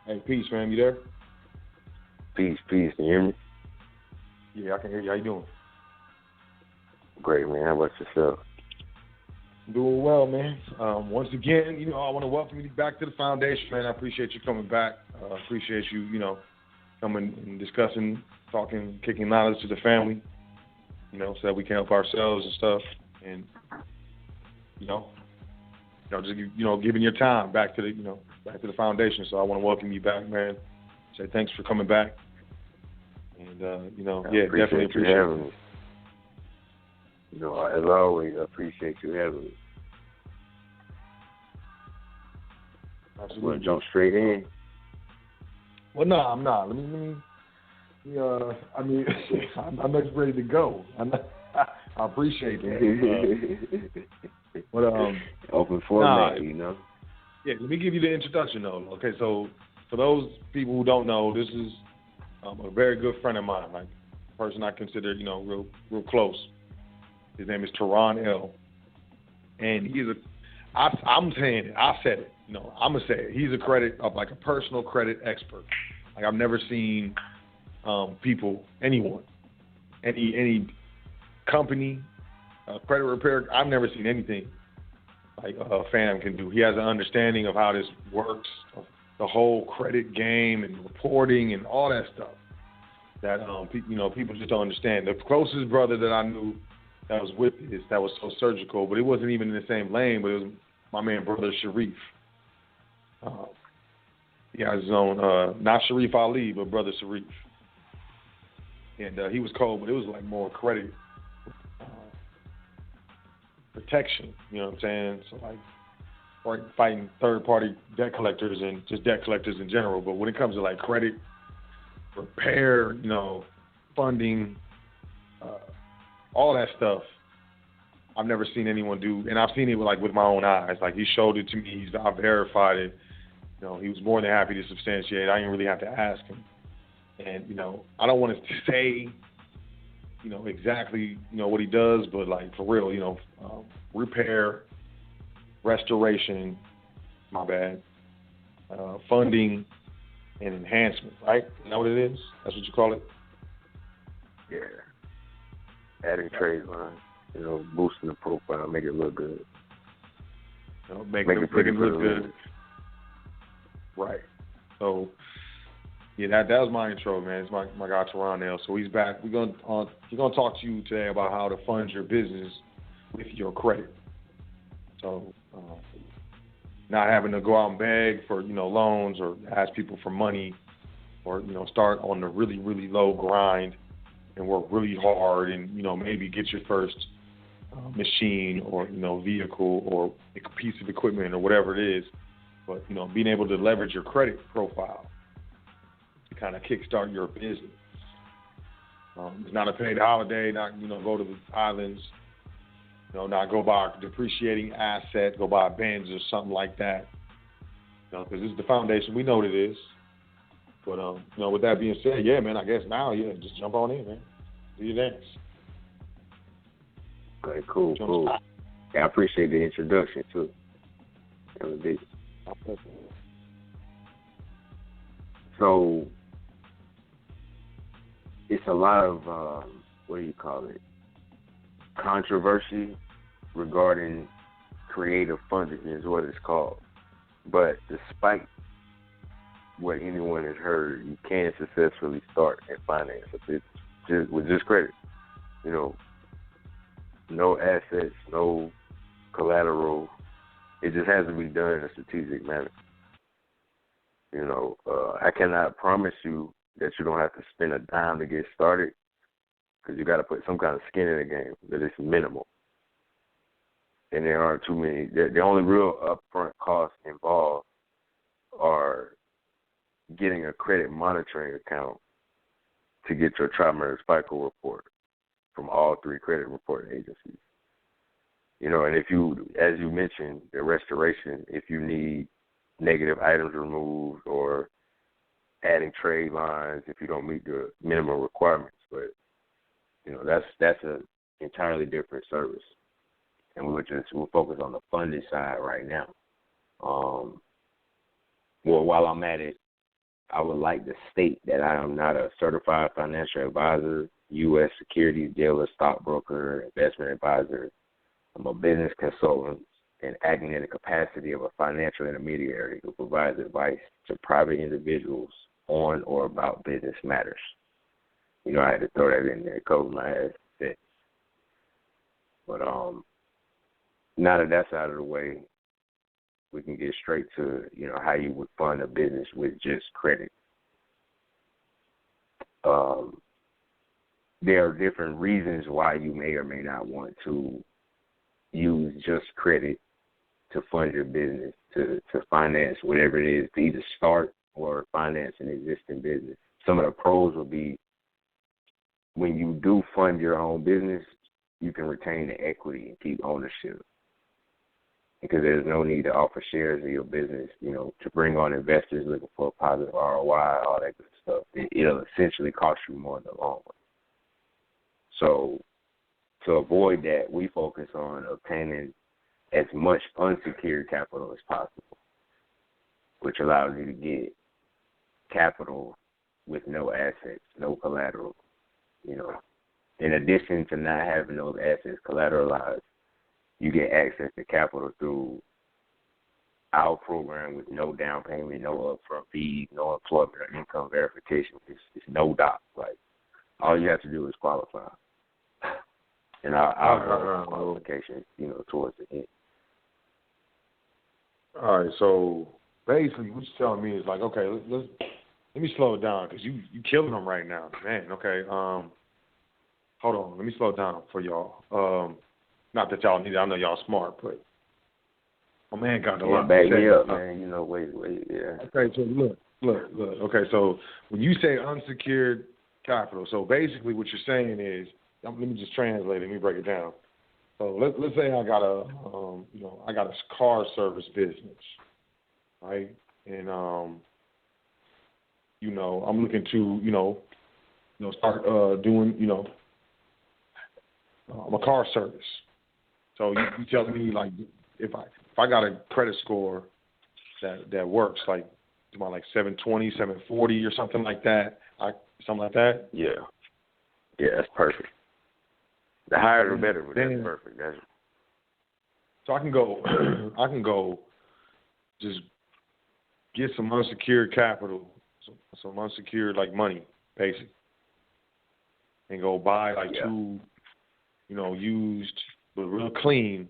Hey, peace, fam. You there? Peace. Can you hear me? Yeah, I can hear you. How you doing? Great, man. How about yourself? Doing well, man. Once again, I want to welcome you back to the foundation, man. I appreciate you coming back. Appreciate you, coming and discussing, talking, kicking knowledge to the family, so that we can help ourselves and stuff. And, just, giving your time back to the foundation. So I want to welcome you back, man. Say thanks for coming back. And, definitely appreciate having me. As always, I appreciate you having me. Absolutely. Want to jump straight in? Well, no, I'm not. Let me. I'm just ready to go. I appreciate it. But open format, Yeah, let me give you the introduction, though. Okay, so for those people who don't know, this is a very good friend of mine, like a person I consider, real close. His name is Toran L. And he's I'm saying it. I said it. I'm gonna say it. He's a personal credit expert. Like I've never seen anyone, any company, credit repair. I've never seen anything like a fam can do. He has an understanding of how this works, the whole credit game and reporting and all that stuff that people just don't understand. The closest brother that I knew that was with this, that was so surgical, but it wasn't even in the same lane, but it was my man, brother Sharif. He has his own, not Sharif Ali, but brother Sharif. And he was cold, but it was like more credit protection, you know what I'm saying? So like fighting third-party debt collectors and just debt collectors in general. But when it comes to like credit repair, funding, all that stuff, I've never seen anyone do, and I've seen it with my own eyes. Like he showed it to me, I verified it. He was more than happy to substantiate. I didn't really have to ask him. And I don't want to say, exactly, what he does, but like for real, repair, restoration, funding, and enhancement. Right? You know what it is? That's what you call it. Yeah. Adding trade lines, boosting the profile, make it look good. Make it look good. Right. So, yeah, that was my intro, man. It's my guy Toran L. So he's back. We're gonna talk to you today about how to fund your business with your credit. So, not having to go out and beg for loans or ask people for money, or start on the really really low grind and work really hard and, maybe get your first machine or, vehicle or a piece of equipment or whatever it is. But, being able to leverage your credit profile to kind of kickstart your business. It's not a paid holiday, not, go to the islands, not go buy a depreciating asset, go buy a Benz or something like that. Because this is the foundation. We know what it is. But, with that being said, yeah, man, I guess now, just jump on in, man. Do your dance. Okay, cool. Yeah, I appreciate the introduction, too. That was big. So, it's a lot of, controversy regarding creative funding is what it's called. But despite what anyone has heard, you can successfully start and finance a business with just credit. No assets, no collateral. It just has to be done in a strategic manner. I cannot promise you that you don't have to spend a dime to get started, because you got to put some kind of skin in the game, but it's minimal. And there aren't too many. The only real upfront costs involved are getting a credit monitoring account to get your tri-merge FICO report from all three credit reporting agencies. And if you, as you mentioned, the restoration, if you need negative items removed or adding trade lines if you don't meet the minimum requirements. But, that's an entirely different service. And we'll focus on the funding side right now. Well, while I'm at it, I would like to state that I am not a certified financial advisor, U.S. securities dealer, stockbroker, investment advisor. I'm a business consultant and acting in the capacity of a financial intermediary who provides advice to private individuals on or about business matters. You know, I had to throw that in there, cover my ass. But now that that's out of the way, we can get straight to, you know, how you would fund a business with just credit. There are different reasons why you may or may not want to use just credit to fund your business, to finance whatever it is, to either start or finance an existing business. Some of the pros will be when you do fund your own business, you can retain the equity and keep ownership, because there's no need to offer shares of your business, you know, to bring on investors looking for a positive ROI, all that good stuff. It'll essentially cost you more in the long run. So to avoid that, we focus on obtaining as much unsecured capital as possible, which allows you to get capital with no assets, no collateral, you know. In addition to not having those assets collateralized, you get access to capital through our program with no down payment, no upfront fees, no employment or income verification. It's no doc. Like, all you have to do is qualify. And our qualification, you know, towards the end. All right, so basically what you're telling me is like, okay, let me slow it down, because you killing them right now. Man, okay. Hold on, let me slow it down for y'all. Not that y'all need it, I know y'all smart, but my man got a lot. Back me up, man. You know, wait, yeah. Okay, so look. Okay, so when you say unsecured capital, so basically what you're saying is, let me just translate it. Let me break it down. So let's say I got a car service business, right? And you know, I'm looking to start doing a car service. So you tell me, like, if I got a credit score that works, like about like 720, 740 or something like that, something like that. Yeah, that's perfect. The higher the better, but that's perfect. So I can go just get some unsecured capital, some unsecured like money, basically, and go buy like two, used but real clean,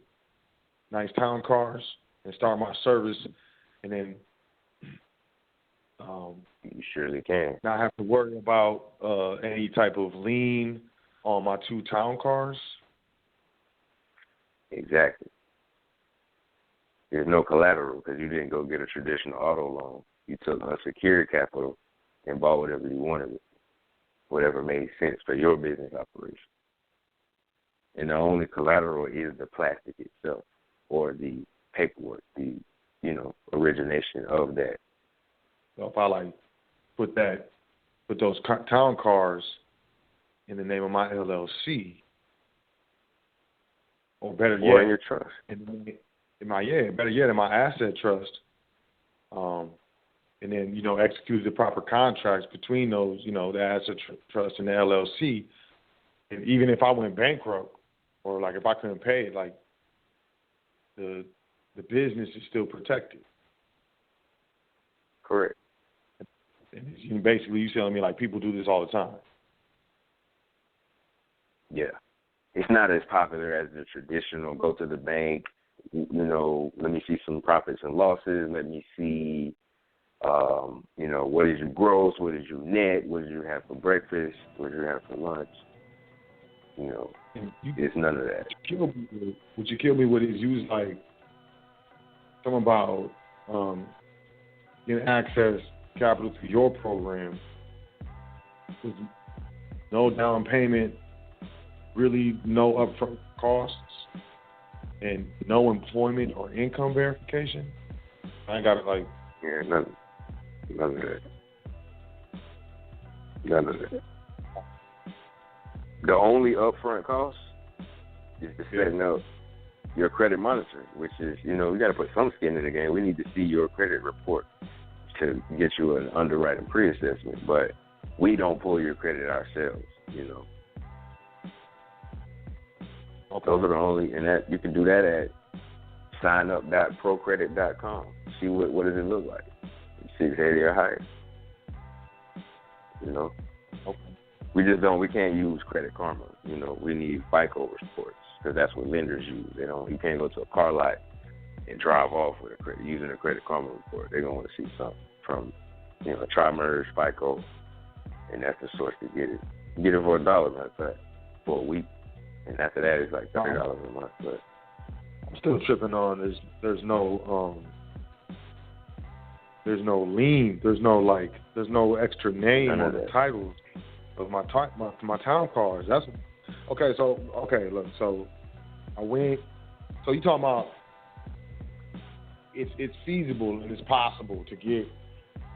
nice town cars, and start my service, and then you surely can not have to worry about any type of lien on my two town cars. Exactly. There's no collateral because you didn't go get a traditional auto loan. You took unsecured capital and bought whatever you wanted with it, whatever made sense for your business operation. And the only collateral is the plastic itself or the paperwork, the origination of that. So if I put those town cars in the name of my LLC, or better yet, in your trust, in my asset trust, and then execute the proper contracts between those, the asset trust and the LLC, and even if I went bankrupt or if I couldn't pay it, the business is still protected. Correct. And basically, you telling me people do this all the time. Yeah. It's not as popular as the traditional go to the bank, let me see some profits and losses, let me see, what is your gross, what is your net, what did you have for breakfast, what did you have for lunch, it's none of that. What you kill me with is you was something about getting access capital to your program with no down payment, really no upfront costs, and no employment or income verification. I ain't got it none of that. None of that. The only upfront cost is setting up your credit monitoring, which is, we got to put some skin in the game. We need to see your credit report to get you an underwriting pre-assessment, but we don't pull your credit ourselves, Okay. Those are the only, and that you can do that at signup.procredit.com. See what does it look like. 680 or higher. Okay. We can't use Credit Karma. We need FICO reports because that's what lenders use. You can't go to a car lot and drive off with using a Credit Karma report. They're gonna want to see something from, Tri-Merge, FICO, and that's the source to get it. Get it for $1, matter of fact, for a week, and after that it's like $30 a month. But I'm still tripping on there's no lien, there's no extra name on the titles of my town cars. That's okay. So look, so I went. So you talking about it's feasible and it's possible to get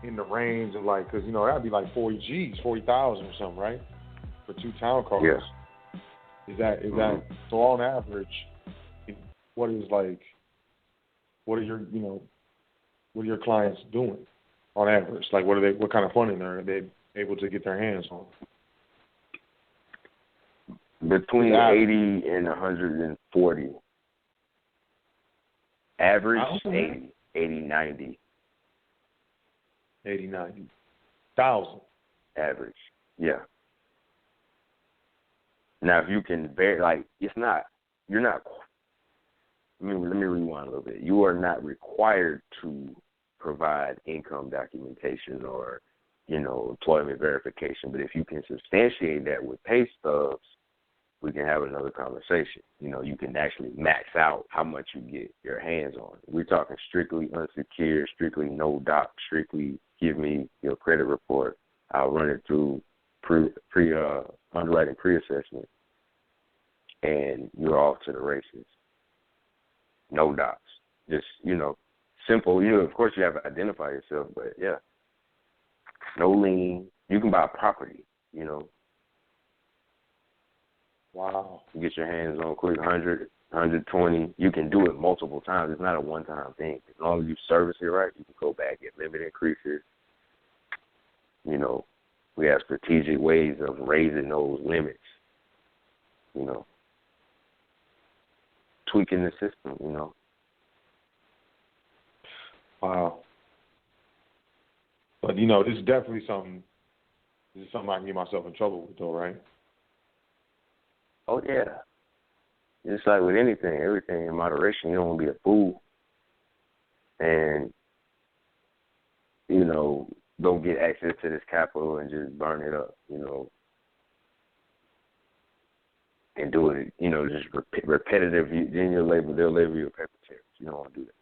in the range of because that'd be like 40,000 or something, right? For 2 town cars. Yeah. Is that so? On average, what are your clients doing on average? Like, what kind of funding are they able to get their hands on? Between 80 and 140. Average 80, 90. 90,000. Average, yeah. Now, if you can it's not. You're not. Let me rewind a little bit. You are not required to provide income documentation or, employment verification. But if you can substantiate that with pay stubs, we can have another conversation. You can actually max out how much you get your hands on. We're talking strictly unsecured, strictly no doc, strictly give me your credit report. I'll run it through underwriting pre-assessment, and you're off to the races. No docs. Just, simple. Of course you have to identify yourself, but yeah. No lien. You can buy property, Wow. You get your hands on quick 100, 120. You can do it multiple times. It's not a one-time thing. As long as you service it right, you can go back, get limit increases. We have strategic ways of raising those limits, tweaking the system, Wow. But, this is definitely something I can get myself in trouble with, though, right? Oh, yeah. It's like with anything, everything in moderation. You don't want to be a fool and, don't get access to this capital and just burn it up, and do it, just repetitive. Then they'll label you a pepper. You don't want to do that.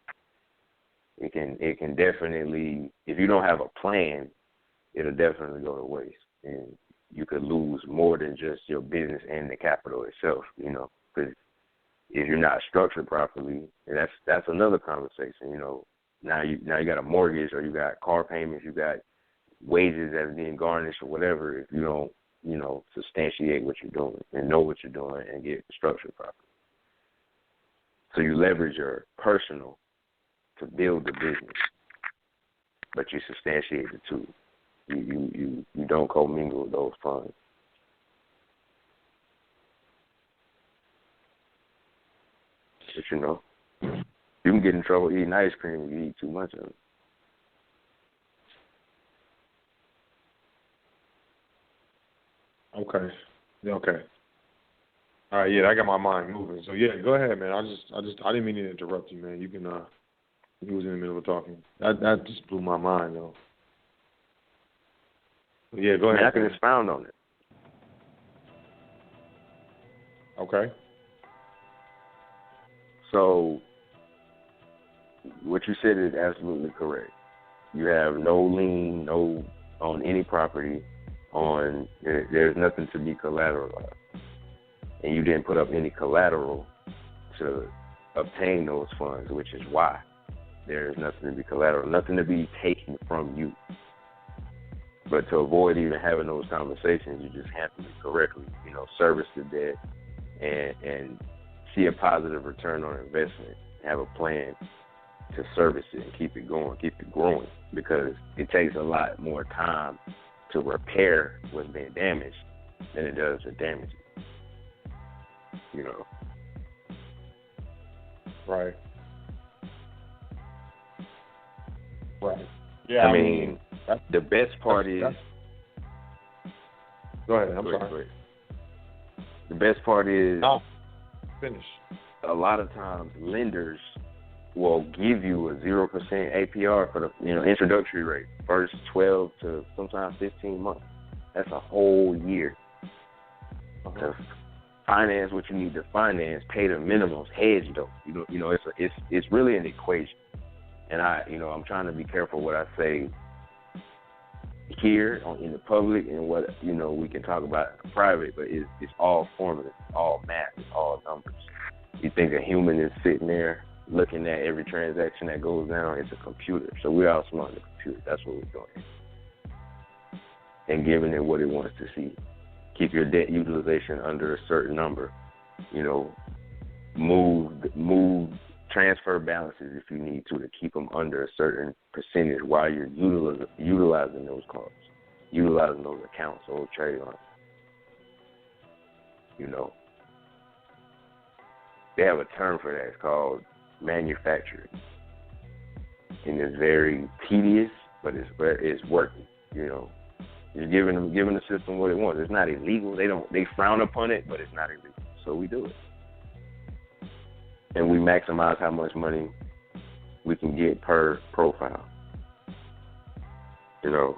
It can definitely, if you don't have a plan, it'll definitely go to waste. And you could lose more than just your business and the capital itself, because if you're not structured properly, and that's another conversation, Now you got a mortgage or you got car payments, you got wages that are being garnished or whatever. If you don't, substantiate what you're doing and know what you're doing and get structured properly. So you leverage your personal to build the business, but you substantiate the two. You don't commingle those funds. But you can get in trouble eating ice cream if you eat too much of it. Okay. All right, yeah, I got my mind moving. So yeah, go ahead, man. I didn't mean to interrupt you, man. You can you was in the middle of talking. That just blew my mind though. Yeah, go ahead. I can expound on it. Okay. So what you said is absolutely correct. You have no lien, on any property. There's nothing to be collateralized, and you didn't put up any collateral to obtain those funds, which is why there's nothing to be collateral, nothing to be taken from you. But to avoid even having those conversations, you just handle it correctly. Service the debt and see a positive return on investment. Have a plan to service it and keep it going, keep it growing, because it takes a lot more time to repair what's been damaged than it does to damage it. You know. Right. Right. Yeah. I mean the best part is. Go ahead. I'm sorry. The best part is. No. Finish. A lot of times, lenders will give you a 0% APR for the introductory rate, first 12 to sometimes 15 months. That's a whole year to finance what you need to finance, pay the minimums, hedge though. It's really an equation, and I'm trying to be careful what I say here in the public and what we can talk about in private, but it's all formula, it's all math, it's all numbers. You think a human is sitting there looking at every transaction that goes down? It's a computer. So we're outsmarting the computer. That's what we're doing. And giving it what it wants to see. Keep your debt utilization under a certain number. Move transfer balances if you need to keep them under a certain percentage while you're utilizing those cards, utilizing those accounts or trade lines. They have a term for that. It's called manufacturing. And it's very tedious, but it's working. You're giving the system what it wants. It's not illegal. They frown upon it, but it's not illegal. So we do it. And we maximize how much money we can get per profile. The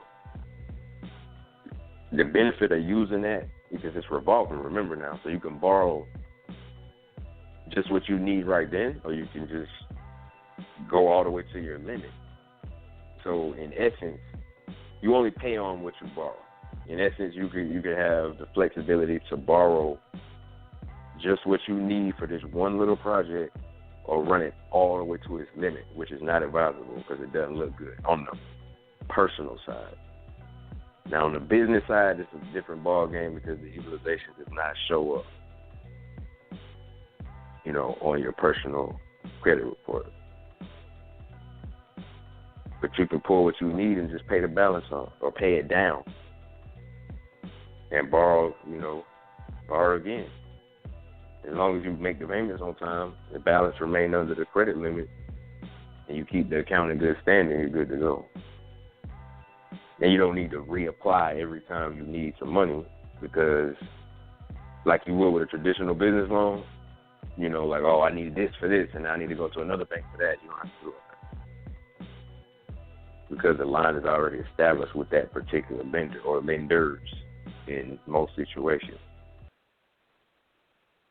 benefit of using that, because it's revolving, remember now, so you can borrow just what you need right then, or you can just go all the way to your limit. So in essence, you only pay on what you borrow. In essence, you could have the flexibility to borrow just what you need for this one little project, or run it all the way to its limit, which is not advisable because it doesn't look good on the personal side. Now on the business side, it's a different ball game because the utilization does not show up, on your personal credit report. But you can pull what you need and just pay the balance on, or pay it down, and borrow again. As long as you make the payments on time, the balance remains under the credit limit, and you keep the account in good standing, you're good to go. And you don't need to reapply every time you need some money, because like you would with a traditional business loan, I need this for this, and I need to go to another bank for that. You don't have to do it, because the line is already established with that particular lender or lenders in most situations.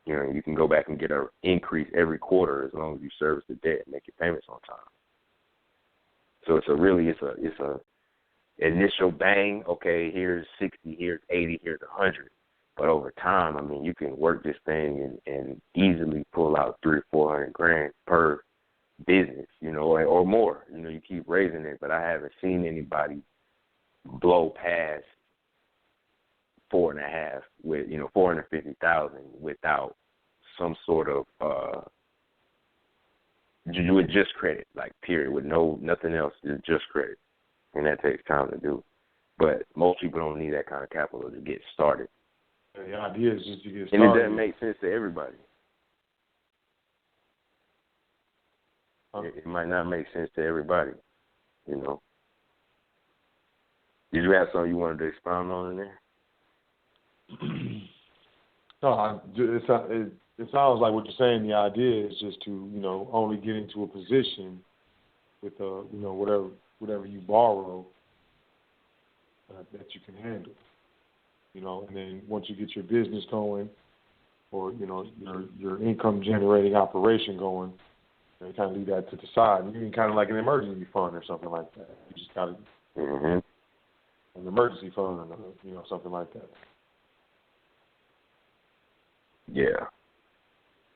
You can go back and get an increase every quarter as long as you service the debt and make your payments on time. So it's a initial bang. Okay, here's 60, here's 80, here's 100. But over time, you can work this thing and easily pull out $300,000 or $400,000 per business, or more. You keep raising it, but I haven't seen anybody blow past 4.5 with $450,000 without some sort of with just credit, like period, with nothing else, just credit, and that takes time to do. But most people don't need that kind of capital to get started. The idea is just to get started. And it doesn't make sense to everybody. It might not make sense to everybody, Did you have something you wanted to expound on in there? No, it sounds like what you're saying. The idea is just to, only get into a position with, whatever you borrow that you can handle. And then once you get your business going, or your income generating operation going, you kind of leave that to the side. You can kind of like an emergency fund or something like that. You just got an emergency fund, or something like that. Yeah,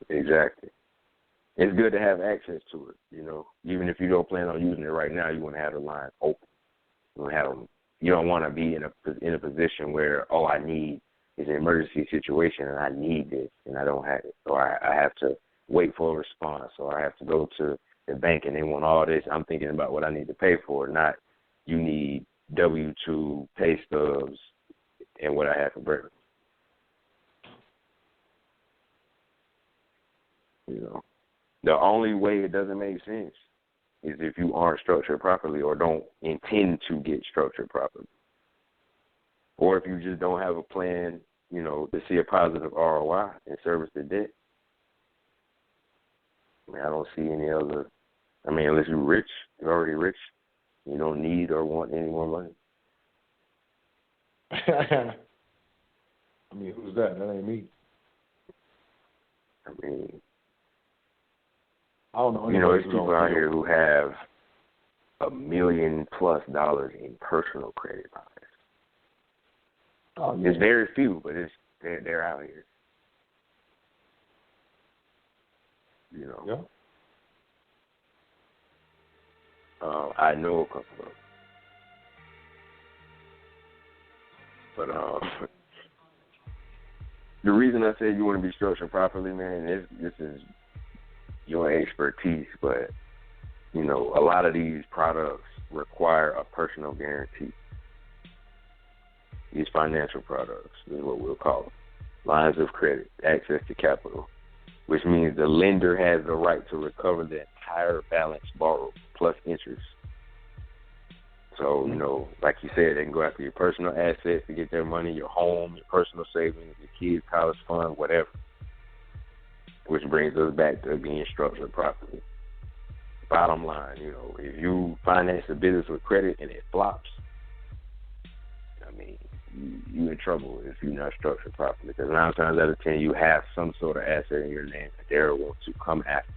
exactly. It's good to have access to it. Even if you don't plan on using it right now, you want to have the line open. You don't want to be in a position where I need is an emergency situation and I need this and I don't have it, or I have to wait for a response, or I have to go to the bank and they want all this. I'm thinking about what I need to pay for, not you need W-2, pay stubs, and what I had for breakfast. You know, the only way it doesn't make sense is if you aren't structured properly or don't intend to get structured properly. Or if you just don't have a plan, you know, to see a positive ROI and service the debt. I mean, I don't see any other, I mean, unless you're rich, you're already rich, you don't need or want any more money. I mean, who's that? That ain't me. I mean, I don't know. You know, there's people out here who have $1 million+ in personal credit lines. Oh, yeah. There's very few, but they're out here. You know. Yeah. I know a couple of them. But the reason I said you want to be structured properly, man, this is your expertise, but, you know, a lot of these products require a personal guarantee. These financial products is what we'll call them. Lines of credit, access to capital, which means the lender has the right to recover the entire balance borrowed plus interest. So, you know, like you said, they can go after your personal assets to get their money, your home, your personal savings, your kids' college fund, whatever. Which brings us back to being structured properly. Bottom line, you know, if you finance a business with credit and it flops, I mean, you in trouble if you're not structured properly. Because 9 times out of 10, you have some sort of asset in your name that they want to come after.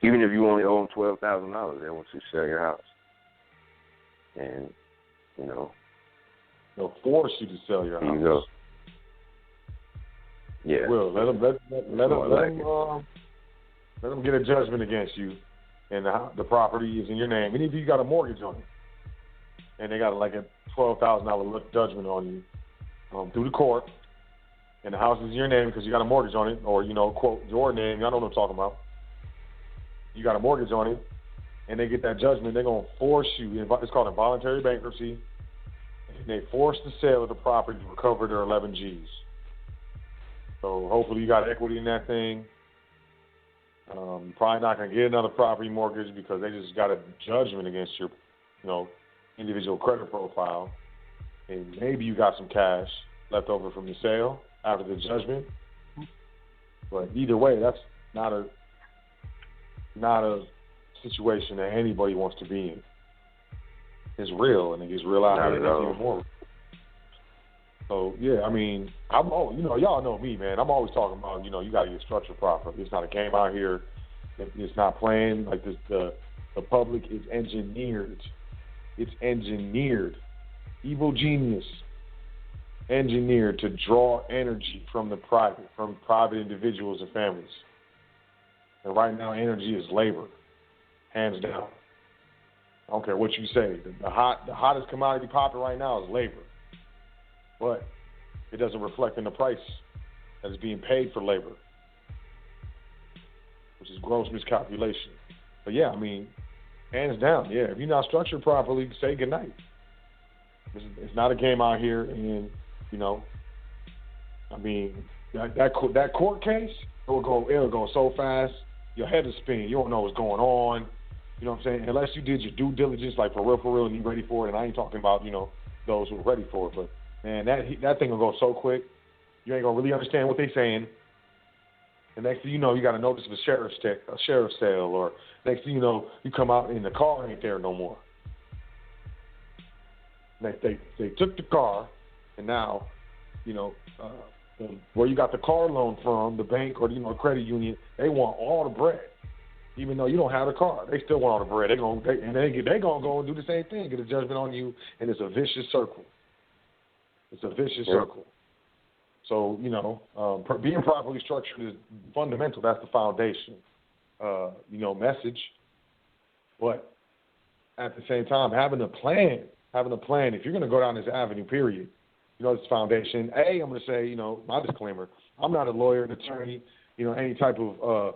Even if you only owe them $12,000, they want to sell your house. And, you know, they'll force you to sell your house. You go. Yeah. Will let them get a judgment against you, and the property is in your name. And if you got a mortgage on it, and they got like a $12,000 judgment on you through the court, and the house is in your name because you got a mortgage on it, or, you know, quote, your name, y'all know what I'm talking about. You got a mortgage on it, and they get that judgment, they're going to force you. It's called involuntary bankruptcy. And they force the sale of the property to recover their 11 Gs. So hopefully you got equity in that thing. Probably not going to get another property mortgage because they just got a judgment against your, you know, individual credit profile. And maybe you got some cash left over from the sale after the judgment. But either way, that's not a situation that anybody wants to be in. It's real, and it gets real out here, and it's even more. So, yeah, I mean, you know, y'all know me, man. I'm always talking about, you know, you got to get structured properly. It's not a game out here. It's not playing like this. The public is engineered. It's engineered. Evil genius. Engineered to draw energy from private individuals and families. And right now, energy is labor, hands down. I don't care what you say. The hottest commodity popping right now is labor. But it doesn't reflect in the price that is being paid for labor, which is gross miscalculation. But, yeah, I mean, hands down, yeah, if you're not structured properly, say goodnight. It's not a game out here, and, you know, I mean, that court case, it'll go so fast, your head is spinning. You don't know what's going on. You know what I'm saying? Unless you did your due diligence, like for real, and you're ready for it. And I ain't talking about, you know, those who are ready for it. But, man, that thing will go so quick. You ain't going to really understand what they're saying. And next thing you know, you got a notice of a sheriff's sale. Or next thing you know, you come out and the car ain't there no more. They took the car, and now, you know, where you got the car loan from, the bank or, you know, credit union, they want all the bread. Even though you don't have the car, they still want all the bread. They're going to go and do the same thing, get a judgment on you, and it's a vicious circle. It's a vicious circle. So, you know, being properly structured is fundamental. That's the foundation, you know, message. But at the same time, having a plan, if you're going to go down this avenue, period, you know, this foundation, I'm going to say, you know, my disclaimer, I'm not a lawyer, an attorney, you know, any type of,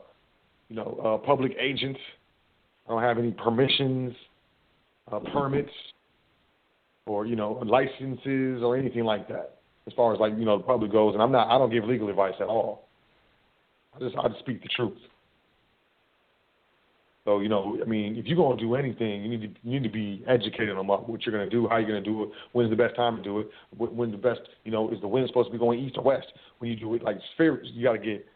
public agent. I don't have any permissions, permits, or licenses or anything like that. As far as the public goes, and I don't give legal advice at all. I just speak the truth. So if you're gonna do anything, you need to be educated on what you're gonna do, how you're gonna do it, when's the best time to do it, when the best is the wind supposed to be going east or west when you do it. Like spirits, you got to get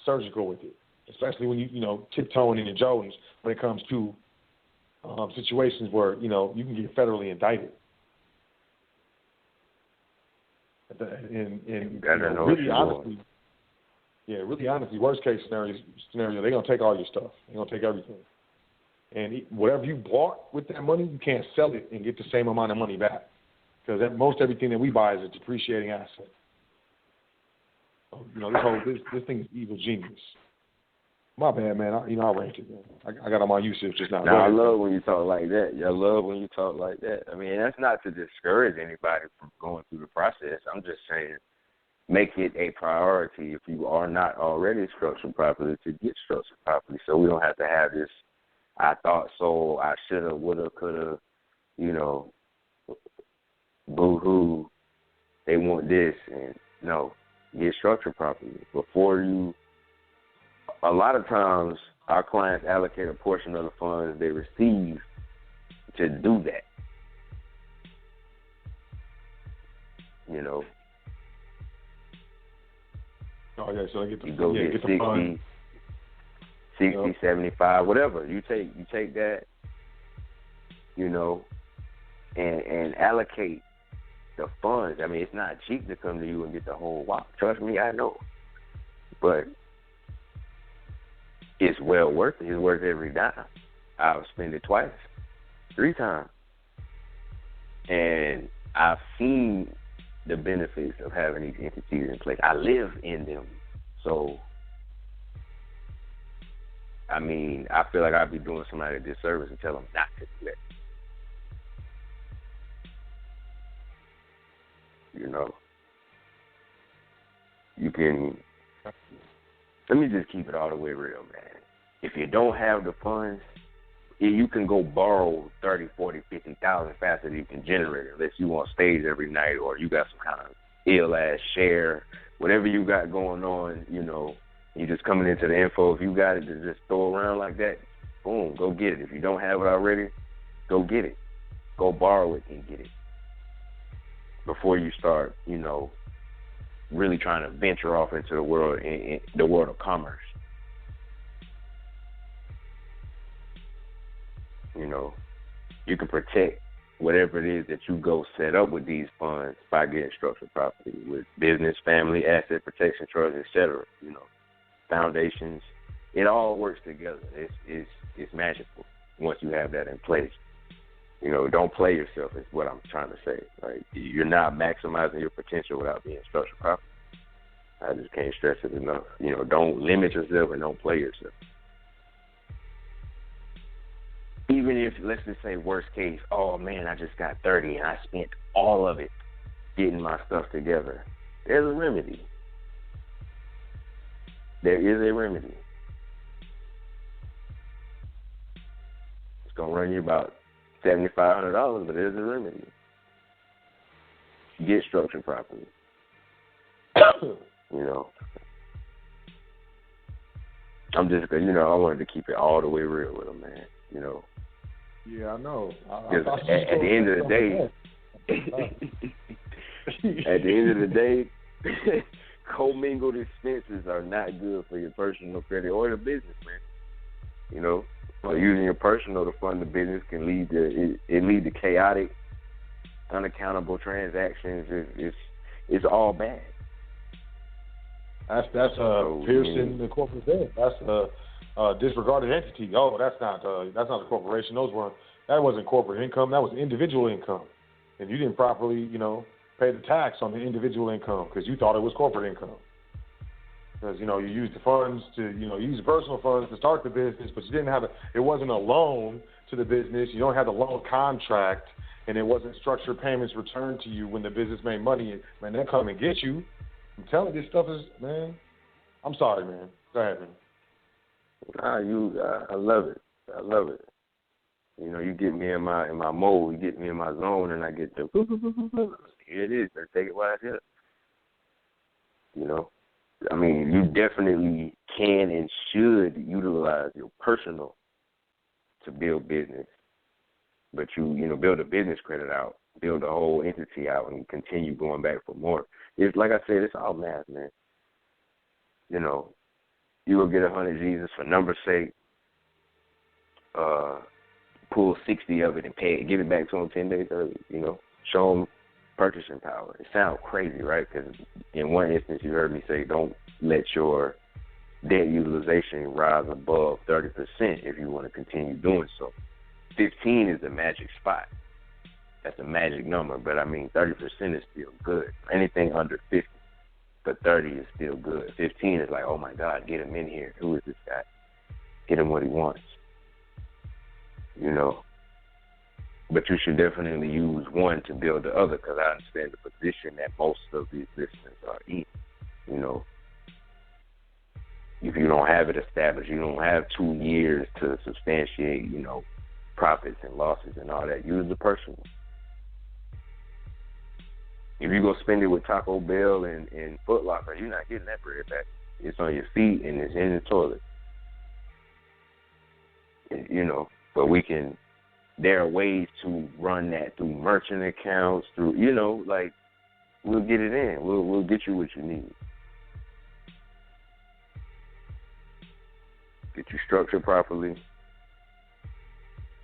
surgical with it, especially when you tiptoeing in your Jordans when it comes to situations where you can get federally indicted. Really honestly, worst case scenario, they're gonna take all your stuff. They're gonna take everything. And whatever you bought with that money, you can't sell it and get the same amount of money back, because most everything that we buy is a depreciating asset. So, this thing is evil genius. My bad, man. I ranted, man. I got on my usage just now. I love when you talk like that. I love when you talk like that. I mean, that's not to discourage anybody from going through the process. I'm just saying, make it a priority if you are not already structured properly to get structured properly, so we don't have to have this I thought so, I should have, would have, could have, boo-hoo, they want this. And no, get structured properly. A lot of times our clients allocate a portion of the funds they receive to do that. Oh, yeah, so I get the, you go get 60, 75, whatever. You take that, and allocate the funds. I mean, it's not cheap to come to you and get the whole wop. Trust me, I know. But it's well worth it. It's worth every dime. I'll spend it twice, 3 times. And I've seen the benefits of having these entities in place. I live in them. So, I mean, I feel like I'd be doing somebody a disservice and tell them not to do that. You can, let me just keep it all the way real, man. If you don't have the funds, you can go borrow 30, 40, 50,000 faster than you can generate it, unless you on stage every night or you got some kind of ill-ass share, whatever you got going on, you just coming into the info. If you got it to just throw around like that, boom, go get it. If you don't have it already, go get it. Go borrow it and get it before you start, really trying to venture off into the world, in the world of commerce. You can protect whatever it is that you go set up with these funds by getting structured properly with business, family, asset protection trust, etc. Foundations. It all works together. It's magical once you have that in place. Don't play yourself is what I'm trying to say. Like, you're not maximizing your potential without being structured properly. I just can't stress it enough. Don't limit yourself and don't play yourself. Even if, let's just say, worst case, oh man, I just got 30 and I spent all of it getting my stuff together. There's a remedy. There is a remedy. It's going to run you about $7,500, but there's a remedy. Get structured properly. I'm just, I wanted to keep it all the way real with them, man. Yeah, I know. At the end of the day, commingled expenses are not good for your personal credit or the business, man. So using your personal to fund the business can lead to chaotic, unaccountable transactions. It's all bad. That's piercing the corporate debt. That's a disregarded entity. Oh, that's not a corporation. That wasn't corporate income. That was individual income, and you didn't properly, pay the tax on the individual income because you thought it was corporate income. Because you used the funds to, use the personal funds to start the business, but you didn't have it wasn't a loan to the business. You don't have the loan contract, and it wasn't structured payments returned to you when the business made money. Man, they'll come and get you. I'm telling you, this stuff is, man. I'm sorry, man. Go ahead, man. I love it. I love it. You know, you get me in my mode, you get me in my zone, and I get the here it is. Take it while it's here. You know, I mean, you definitely can and should utilize your personal to build business, but you know, build a business credit out, build a whole entity out, and continue going back for more. It's like I said, it's all math, man. You know, you will get 100 Jesus for numbers' sake. Pull 60 of it and pay it, give it back to them 10 days early. You know, show them purchasing power. It sounds crazy, right? Because in one instance, you heard me say, don't let your debt utilization rise above 30% if you want to continue doing so. 15 is the magic spot. That's a magic number, but I mean, 30% is still good. Anything under 50, but 30 is still good. 15 is like, oh my God, get him in here. Who is this guy? Get him what he wants. You know, but you should definitely use one to build the other, because I understand the position that most of these listeners are in. You know, if you don't have it established, you don't have 2 years to substantiate, you know, profits and losses and all that. Use the personal. If you go spend it with Taco Bell and Foot Locker, you're not getting that bread back. It's on your feet and it's in the toilet. You know. But there are ways to run that through merchant accounts, through, you know, like, we'll get it in. We'll get you what you need. Get you structured properly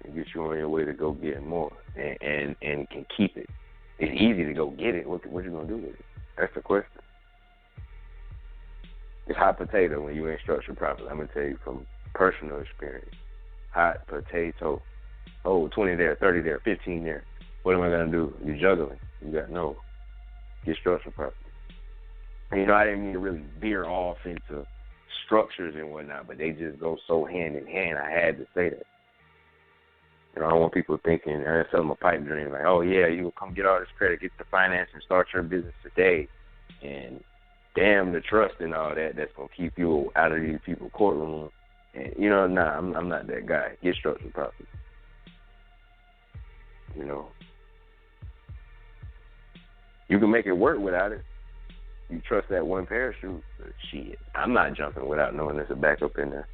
and get you on your way to go get more and can keep it. It's easy to go get it. What you going to do with it? That's the question. It's hot potato when you ain't structured properly. I'm going to tell you from personal experience. Hot potato. Oh, 20 there, 30 there, 15 there. What am I going to do? You're juggling. You got no. Get structured properly. And, you know, I didn't mean to really veer off into structures and whatnot, but they just go so hand in hand. I had to say that. You know, I don't want people thinking, I sell them a pipe dream, like, oh, yeah, you will come get all this credit, get the finance and start your business today. And damn the trust and all that, that's going to keep you out of these people's courtroom. And, you know, I'm not that guy. Get structured properly. You know. You can make it work without it. You trust that one parachute, but shit, I'm not jumping without knowing there's a backup in there.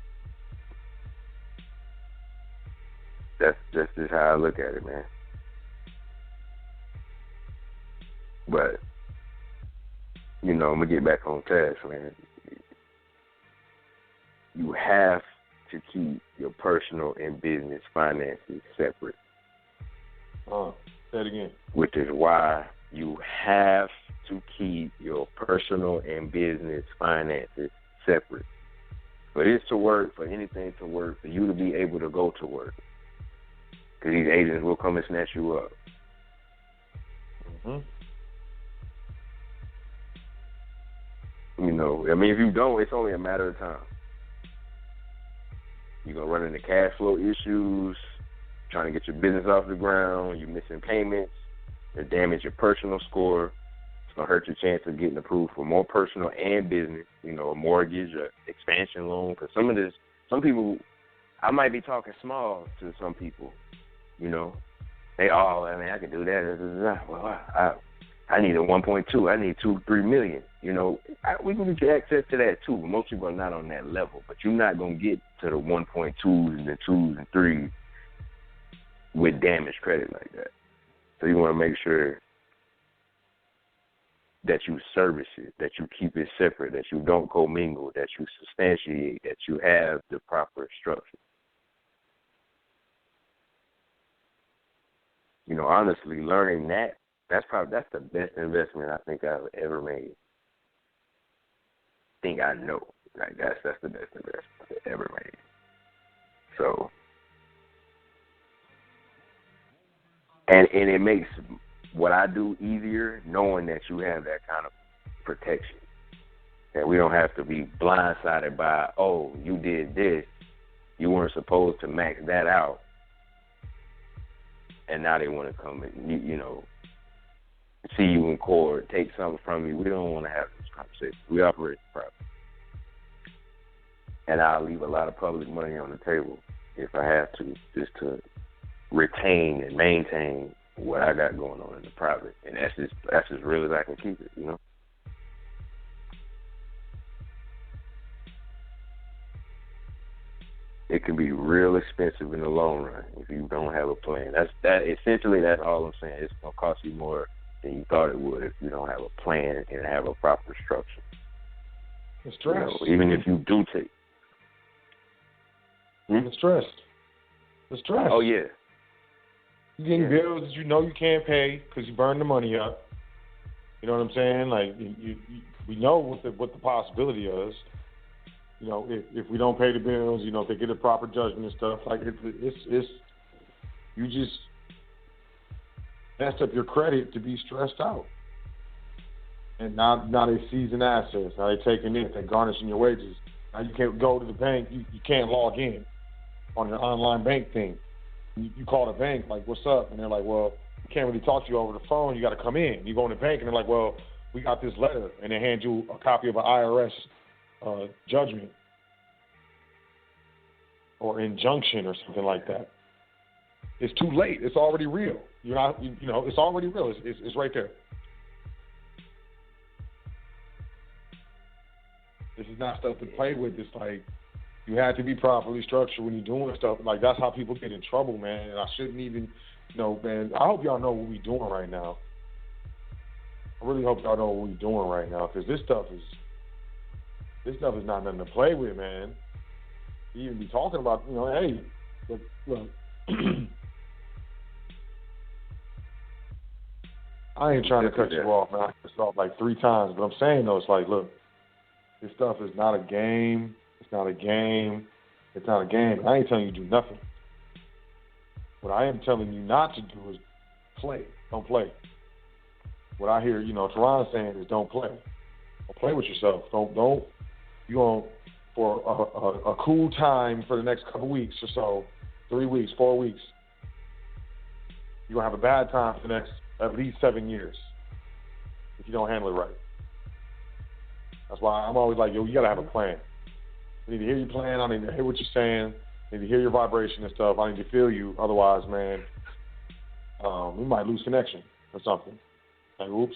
That's just how I look at it, man. But, you know, I'm going to get back on task, man. You have to keep your personal and business finances separate. Say it again. Which is why you have to keep your personal and business finances separate. For this to work, for anything to work, for you to be able to go to work. Because these agents will come and snatch you up. Mm-hmm. You know, I mean, if you don't, it's only a matter of time. You're going to run into cash flow issues, trying to get your business off the ground, you're missing payments, it damage your personal score, it's going to hurt your chance of getting approved for more personal and business, you know, a mortgage, an expansion loan, because some people, I might be talking small to some people, you know, I can do that, well, I need a 1.2, I need 2-3 million, you know, we can get you access to that too, but most people are not on that level, but you're not going to get to the 1.2s and the 2s and 3s with damaged credit like that. So you want to make sure that you service it, that you keep it separate, that you don't commingle, that you substantiate, that you have the proper structure. You know, honestly, learning that's the best investment I think I've ever made. I think I know. Like that's the best investment I've ever made. So And it makes what I do easier knowing that you have that kind of protection. That we don't have to be blindsided by, oh, you did this. You weren't supposed to max that out. And now they want to come and, you know, see you in court, take something from you. We don't want to have this conversation. We operate properly. and I'll leave a lot of public money on the table if I have to, just to retain and maintain what I got going on in the private, and that's as real as I can keep it, you know. It can be real expensive in the long run if you don't have a plan. Essentially that's all I'm saying. It's gonna cost you more than you thought it would if you don't have a plan and have a proper structure. The stress. You know, even if you do take the stress. The stress. Oh yeah. You getting bills that you know you can't pay because you burned the money up. You know what I'm saying? Like we know what the possibility is. You know, if we don't pay the bills, you know, if they get a proper judgment and stuff, like it's you just messed up your credit to be stressed out. And now they seizing assets. Now they taking it. They garnishing your wages. Now you can't go to the bank. You can't log in on your online bank thing. You call the bank, like, what's up? And they're like, well, we can't really talk to you over the phone. You got to come in. You go in the bank, and they're like, well, we got this letter. And they hand you a copy of an IRS judgment or injunction or something like that. It's too late. It's already real. You're not, you know, it's already real. It's right there. This is not stuff to play with. It's like you have to be properly structured when you're doing stuff. Like, that's how people get in trouble, man. And I shouldn't even, you know, man. I hope y'all know what we're doing right now. I really hope y'all know what we're doing right now, because this stuff is not nothing to play with, man. You even be talking about, you know, hey, look, I ain't trying to cut you off, man. I cut you off like 3 times, but I'm saying though, it's like, look, this stuff is not a game. It's not a game. It's not a game. I ain't telling you to do nothing. What I am telling you not to do is play. Don't play. What I hear, you know, Toran saying is don't play. Don't play with yourself. Don't. You going for a cool time for the next couple weeks or so, 3 weeks, 4 weeks. You're going to have a bad time for the next at least 7 years if you don't handle it right. That's why I'm always like, yo, you got to have a plan. I need to hear your plan. I need to hear what you're saying. I need to hear your vibration and stuff. I need to feel you. Otherwise, man, we might lose connection or something. Like, oops.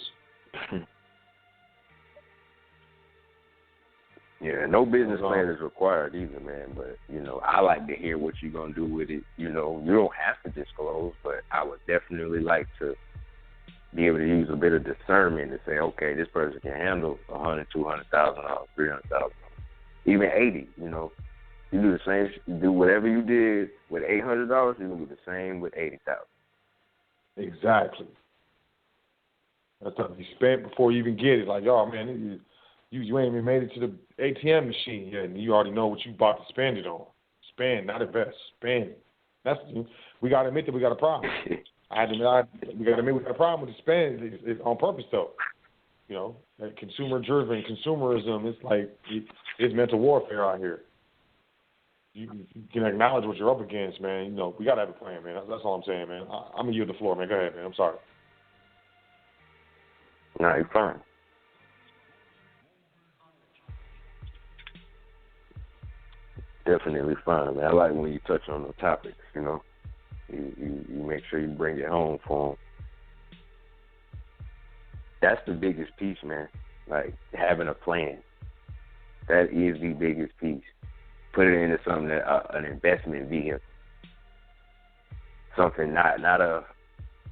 Yeah, no business plan is required either, man. But, you know, I like to hear what you're going to do with it. You know, you don't have to disclose, but I would definitely like to be able to use a bit of discernment to say, okay, this person can handle $100,000, $200,000, $300,000, even $80,000. You know, you do the same. You do whatever you did with $800, you can do the same with $80,000. Exactly. That's something you spent before you even get it. Like, oh man, you ain't even made it to the ATM machine yet, and you already know what you about to spend it on. Spend, not invest. Spend. We got to admit that we got a problem. We got to admit we got a problem with the spend. It's on purpose though. You know, that consumer-driven consumerism. It's like it's mental warfare out here. You can acknowledge what you're up against, man. You know, we got to have a plan, man. That's all I'm saying, man. I'm gonna yield the floor, man. Go ahead, man. I'm sorry. No, you're fine. Definitely fine, man. I like when you touch on the topics, you know. You make sure you bring it home for them. That's the biggest piece, man. Like, having a plan. That is the biggest piece. Put it into something that an investment vehicle. Something not a.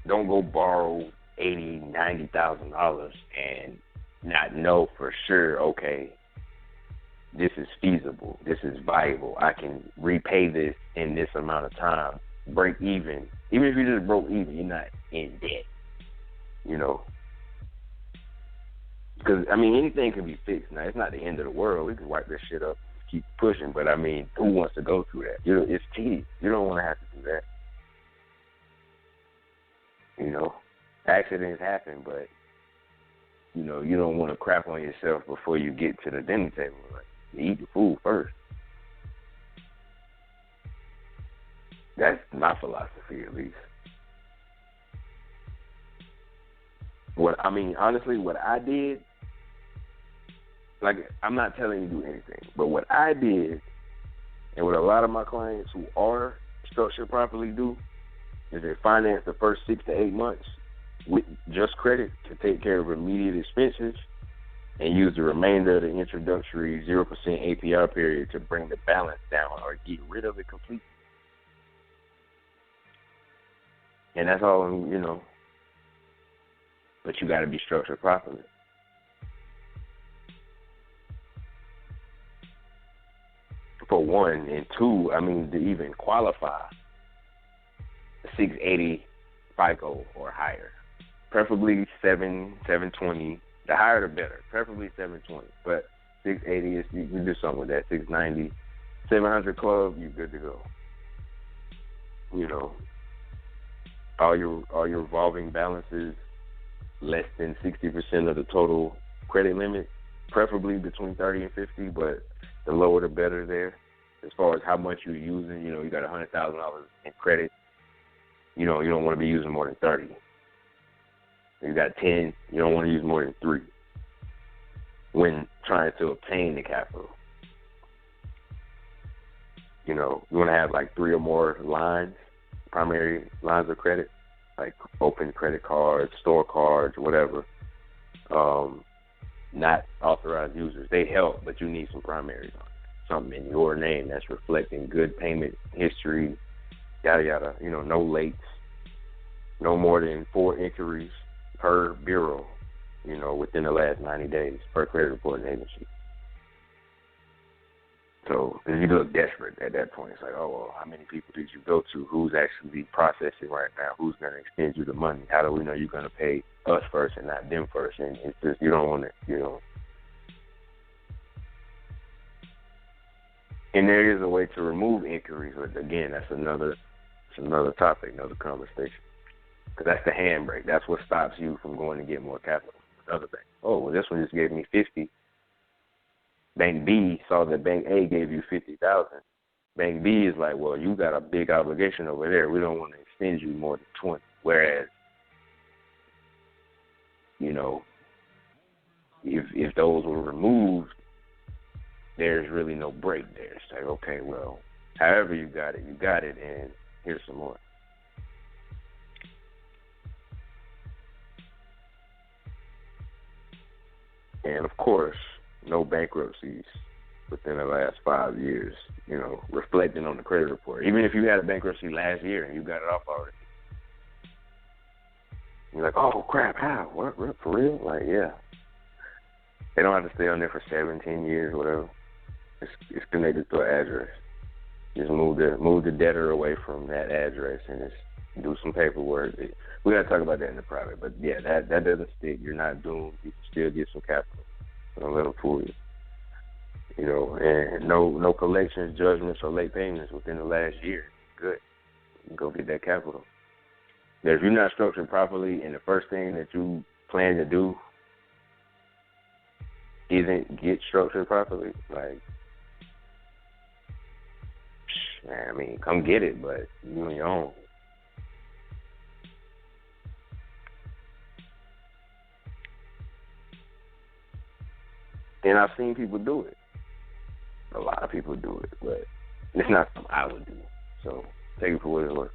Don't go borrow $80,000, $90,000 and not know for sure. Okay, this is feasible. This is viable. I can repay this in this amount of time. Break even. Even if you just broke even, you're not in debt. You know. Because, I mean, anything can be fixed. Now, it's not the end of the world. We can wipe this shit up, keep pushing. But, I mean, who wants to go through that? It's tedious. You don't want to have to do that. You know, accidents happen, but, you know, you don't want to crap on yourself before you get to the dinner table. Like, you eat the food first. That's my philosophy, at least. Honestly, what I did, like, I'm not telling you to do anything, but what I did And what a lot of my clients who are structured properly do is they finance the first 6 to 8 months with just credit to take care of immediate expenses and use the remainder of the introductory 0% APR period to bring the balance down or get rid of it completely. And that's all, but you got to be structured properly. For one, and two, to even qualify, 680 FICO or higher, preferably 720. The higher the better, preferably 720. But 680 is you can do something with that. 690, 700 club, you're good to go. All your revolving balances less than 60% of the total credit limit, preferably between 30 and 50, but the lower the better there. As far as how much you're using, you got $100,000 in credit. You don't want to be using more than 30. You got 10, you don't want to use more than 3 when trying to obtain the capital. You want to have like 3 or more lines, primary lines of credit, like open credit cards, store cards, whatever. Not authorized users. They help, but you need some primaries on it. Something in your name that's reflecting good payment history, yada, yada. No lates, no more than 4 inquiries per bureau, within the last 90 days per credit reporting agency. So if you look desperate at that point, it's like, oh, well, how many people did you go to? Who's actually processing right now? Who's going to extend you the money? How do we know you're going to pay us first and not them first? And it's just, you don't want to, And there is a way to remove inquiries, but again, that's another topic, another conversation. Because that's the handbrake. That's what stops you from going to get more capital. Another thing. Oh, well, this one just gave me 50. Bank B saw that Bank A gave you 50,000. Bank B is like, well, you got a big obligation over there. We don't want to extend you more than 20. Whereas, if those were removed, there's really no break there. It's like, okay, well, however you got it, and here's some more. And, of course, no bankruptcies within the last 5 years, reflecting on the credit report. Even if you had a bankruptcy last year and you got it off already. You're like, oh, crap, how? What, for real? Like, yeah. They don't have to stay on there for 17 years or whatever. It's connected to an address. Just move the debtor away from that address and just do some paperwork. We got to talk about that in the private. But, yeah, that doesn't stick. You're not doomed. You can still get some capital. Don't let them fool you. And no collections, judgments, or late payments within the last year. Good. You can go get that capital. If you're not structured properly and the first thing that you plan to do isn't get structured properly, like, man, come get it, but you on your own. And I've seen people do it. A lot of people do it, but it's not something I would do. So take it for what it's worth.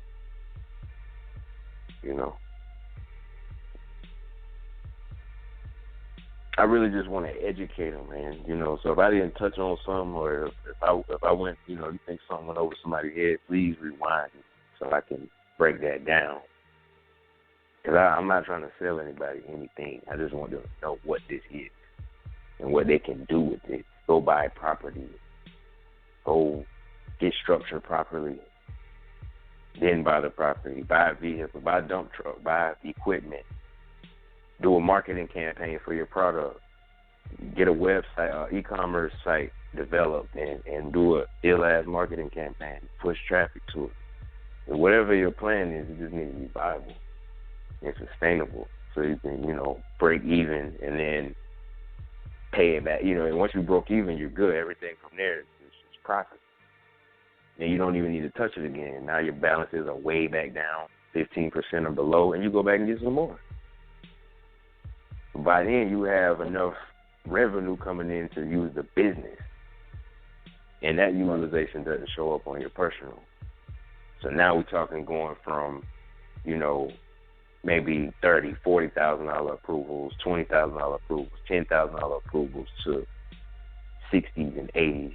I really just want to educate them, man. So if I didn't touch on something, or if I went, you think something went over somebody's head, please rewind it so I can break that down. Because I'm not trying to sell anybody anything. I just want them to know what this is and what they can do with it. Go buy property. Go get structured properly. Then buy the property. Buy a vehicle. Buy a dump truck. Buy equipment. Do a marketing campaign for your product. Get a website, e-commerce site developed and do a ill-ass marketing campaign. Push traffic to it. And whatever your plan is, it just needs to be viable and sustainable so you can, break even and then pay it back. And once you broke even, you're good. Everything from there is profit. And you don't even need to touch it again. Now your balances are way back down, 15% or below, and you go back and get some more. By then, you have enough revenue coming in to use the business. And that utilization doesn't show up on your personal. So now we're talking going from, maybe $30,000, $40,000 approvals, $20,000 approvals, $10,000 approvals to 60s and 80s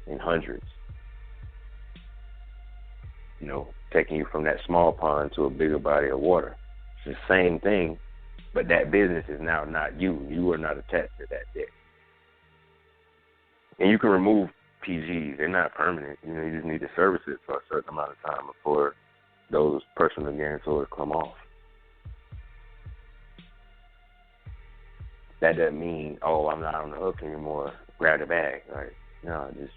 and hundreds. Taking you from that small pond to a bigger body of water. It's the same thing, but that business is now not you. You are not attached to that debt. And you can remove PGs. They're not permanent. You just need to service it for a certain amount of time before those personal guarantors come off. That doesn't mean, I'm not on the hook anymore. Grab the bag. Right? No, just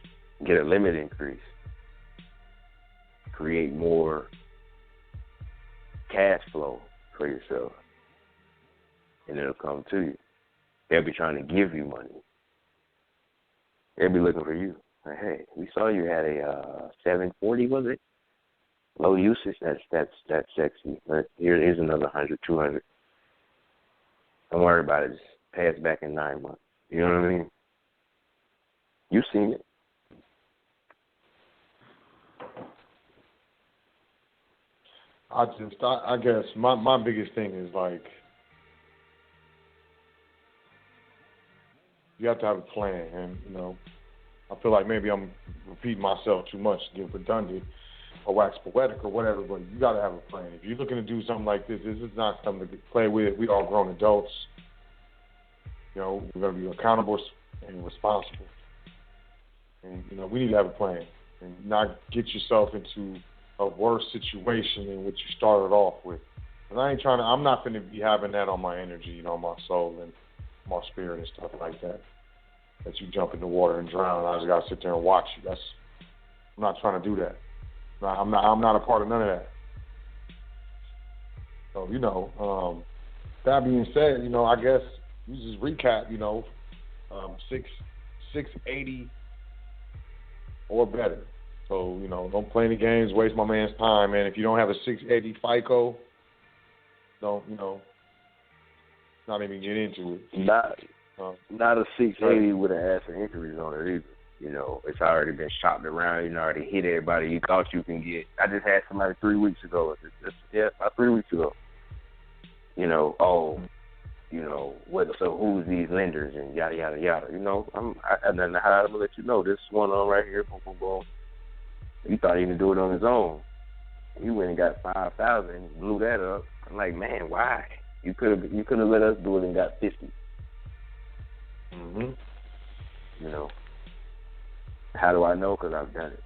get a limit increase. Create more cash flow for yourself, and it'll come to you. They'll be trying to give you money. They'll be looking for you. Like, hey, we saw you had a 740, was it? Low usage. That's sexy. But here's another 100, 200. Don't worry about it. Just pay us back in 9 months. You know what I mean? You've seen it. I guess my biggest thing is like, you have to have a plan, and I feel like maybe I'm repeating myself too much, get redundant or wax poetic or whatever, but you got to have a plan. If you're looking to do something like this is not something to play with. We all grown adults. We're going to be accountable and responsible, and we need to have a plan and not get yourself into a worse situation than what you started off with. And I'm not going to be having that on my energy, my soul and my spirit and stuff like that. That you jump in the water and drown. I just got to sit there and watch you. I'm not trying to do that. I'm not a part of none of that. So, that being said, I guess we just recap, 680 or better. So, don't play any games, waste my man's time, man. If you don't have a 680 FICO, don't, not even get into it. Not a 680 with an ass of injuries on it either. It's already been shopped around. You already hit everybody you thought you can get. I just had somebody 3 weeks ago. About 3 weeks ago. So who's these lenders and yada, yada, yada. I'm going to let you know this one on right here, boom, boom, boom. He thought he could do it on his own. He went and got 5,000 and blew that up. I'm like, man, why? You could have let us do it and got 50. Mm-hmm. How do I know? Because I've done it.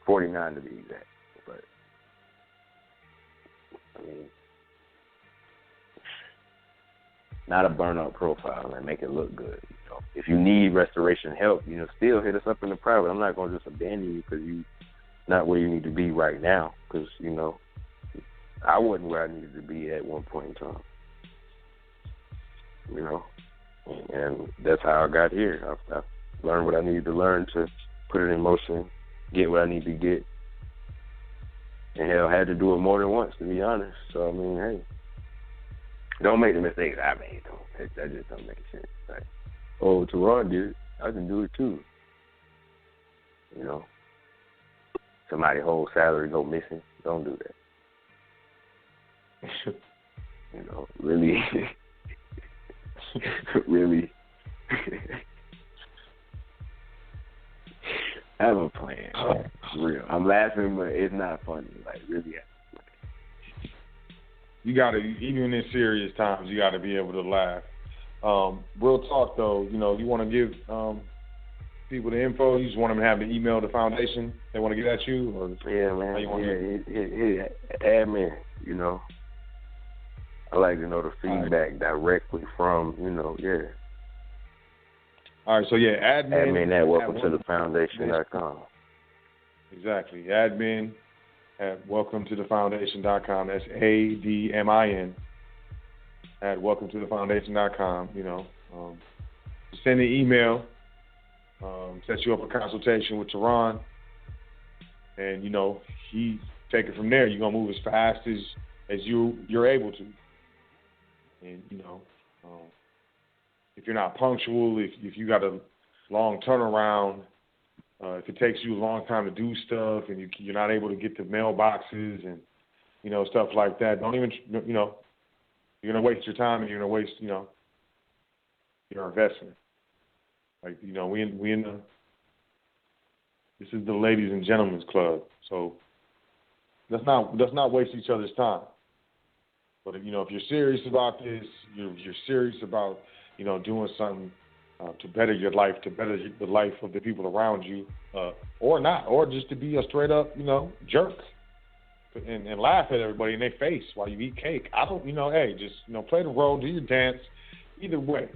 49 to be exact. But not a burnout profile, man. Make it look good. If you need restoration help, still hit us up in the private. I'm not going to just abandon you because you're not where you need to be right now. Because, I wasn't where I needed to be at one point in time. And that's how I got here. I've learned what I needed to learn to put it in motion, get what I need to get. And hell, I had to do it more than once, to be honest. So, hey, don't make the mistakes I made, though. That just don't make sense. Like, Toran did it. I can do it, too. Somebody's whole salary go missing. Don't do that. Really, really have a plan. Real. I'm laughing, but it's not funny. Like, really have a plan. You got to, even in serious times, you got to be able to laugh. Real talk, though, you want to give people the info? You just want them to have the email the foundation? They want to get at you? Or yeah, man. Admin, I like to know the feedback directly from, All right, so admin at welcometothefoundation.com. Exactly. Admin at welcometothefoundation.com. That's ADMIN at welcometothefoundation.com. Send an email, set you up a consultation with Toran, and he take it from there. You're gonna move as fast as you're able to. And if you're not punctual, if you got to long turnaround. If it takes you a long time to do stuff and you're not able to get to mailboxes and, stuff like that, don't even, you're going to waste your time and you're going to waste, your investment. Like, this is the ladies and gentlemen's club. So let's not waste each other's time. But, if you're serious about this, you're serious about, doing something to better your life, to better the life of the people around you, or not, or just to be a straight up, jerk and laugh at everybody in their face while you eat cake. I don't, hey, just, play the role, do your dance. Either way,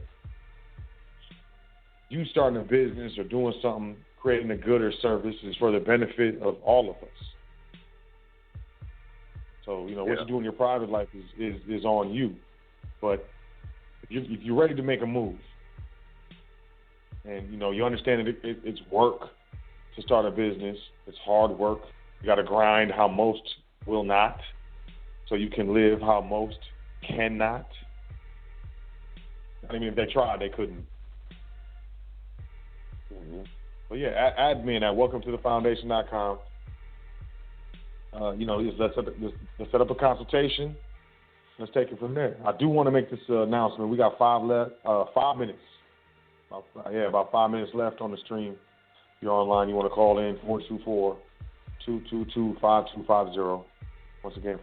you starting a business or doing something, creating a good or service is for the benefit of all of us. So, what you do in your private life is on you. But if you're ready to make a move and, you understand that it's work to start a business, it's hard work. You got to grind how most will not, so you can live how most cannot. I mean, if they tried, they couldn't. Mm-hmm. But yeah, admin at welcometothefoundation.com. Let's set up a consultation. Let's take it from there. I do want to make this announcement. We got 5 minutes. About 5 minutes left on the stream. If you're online, you want to call in 424-222-5250. Once again,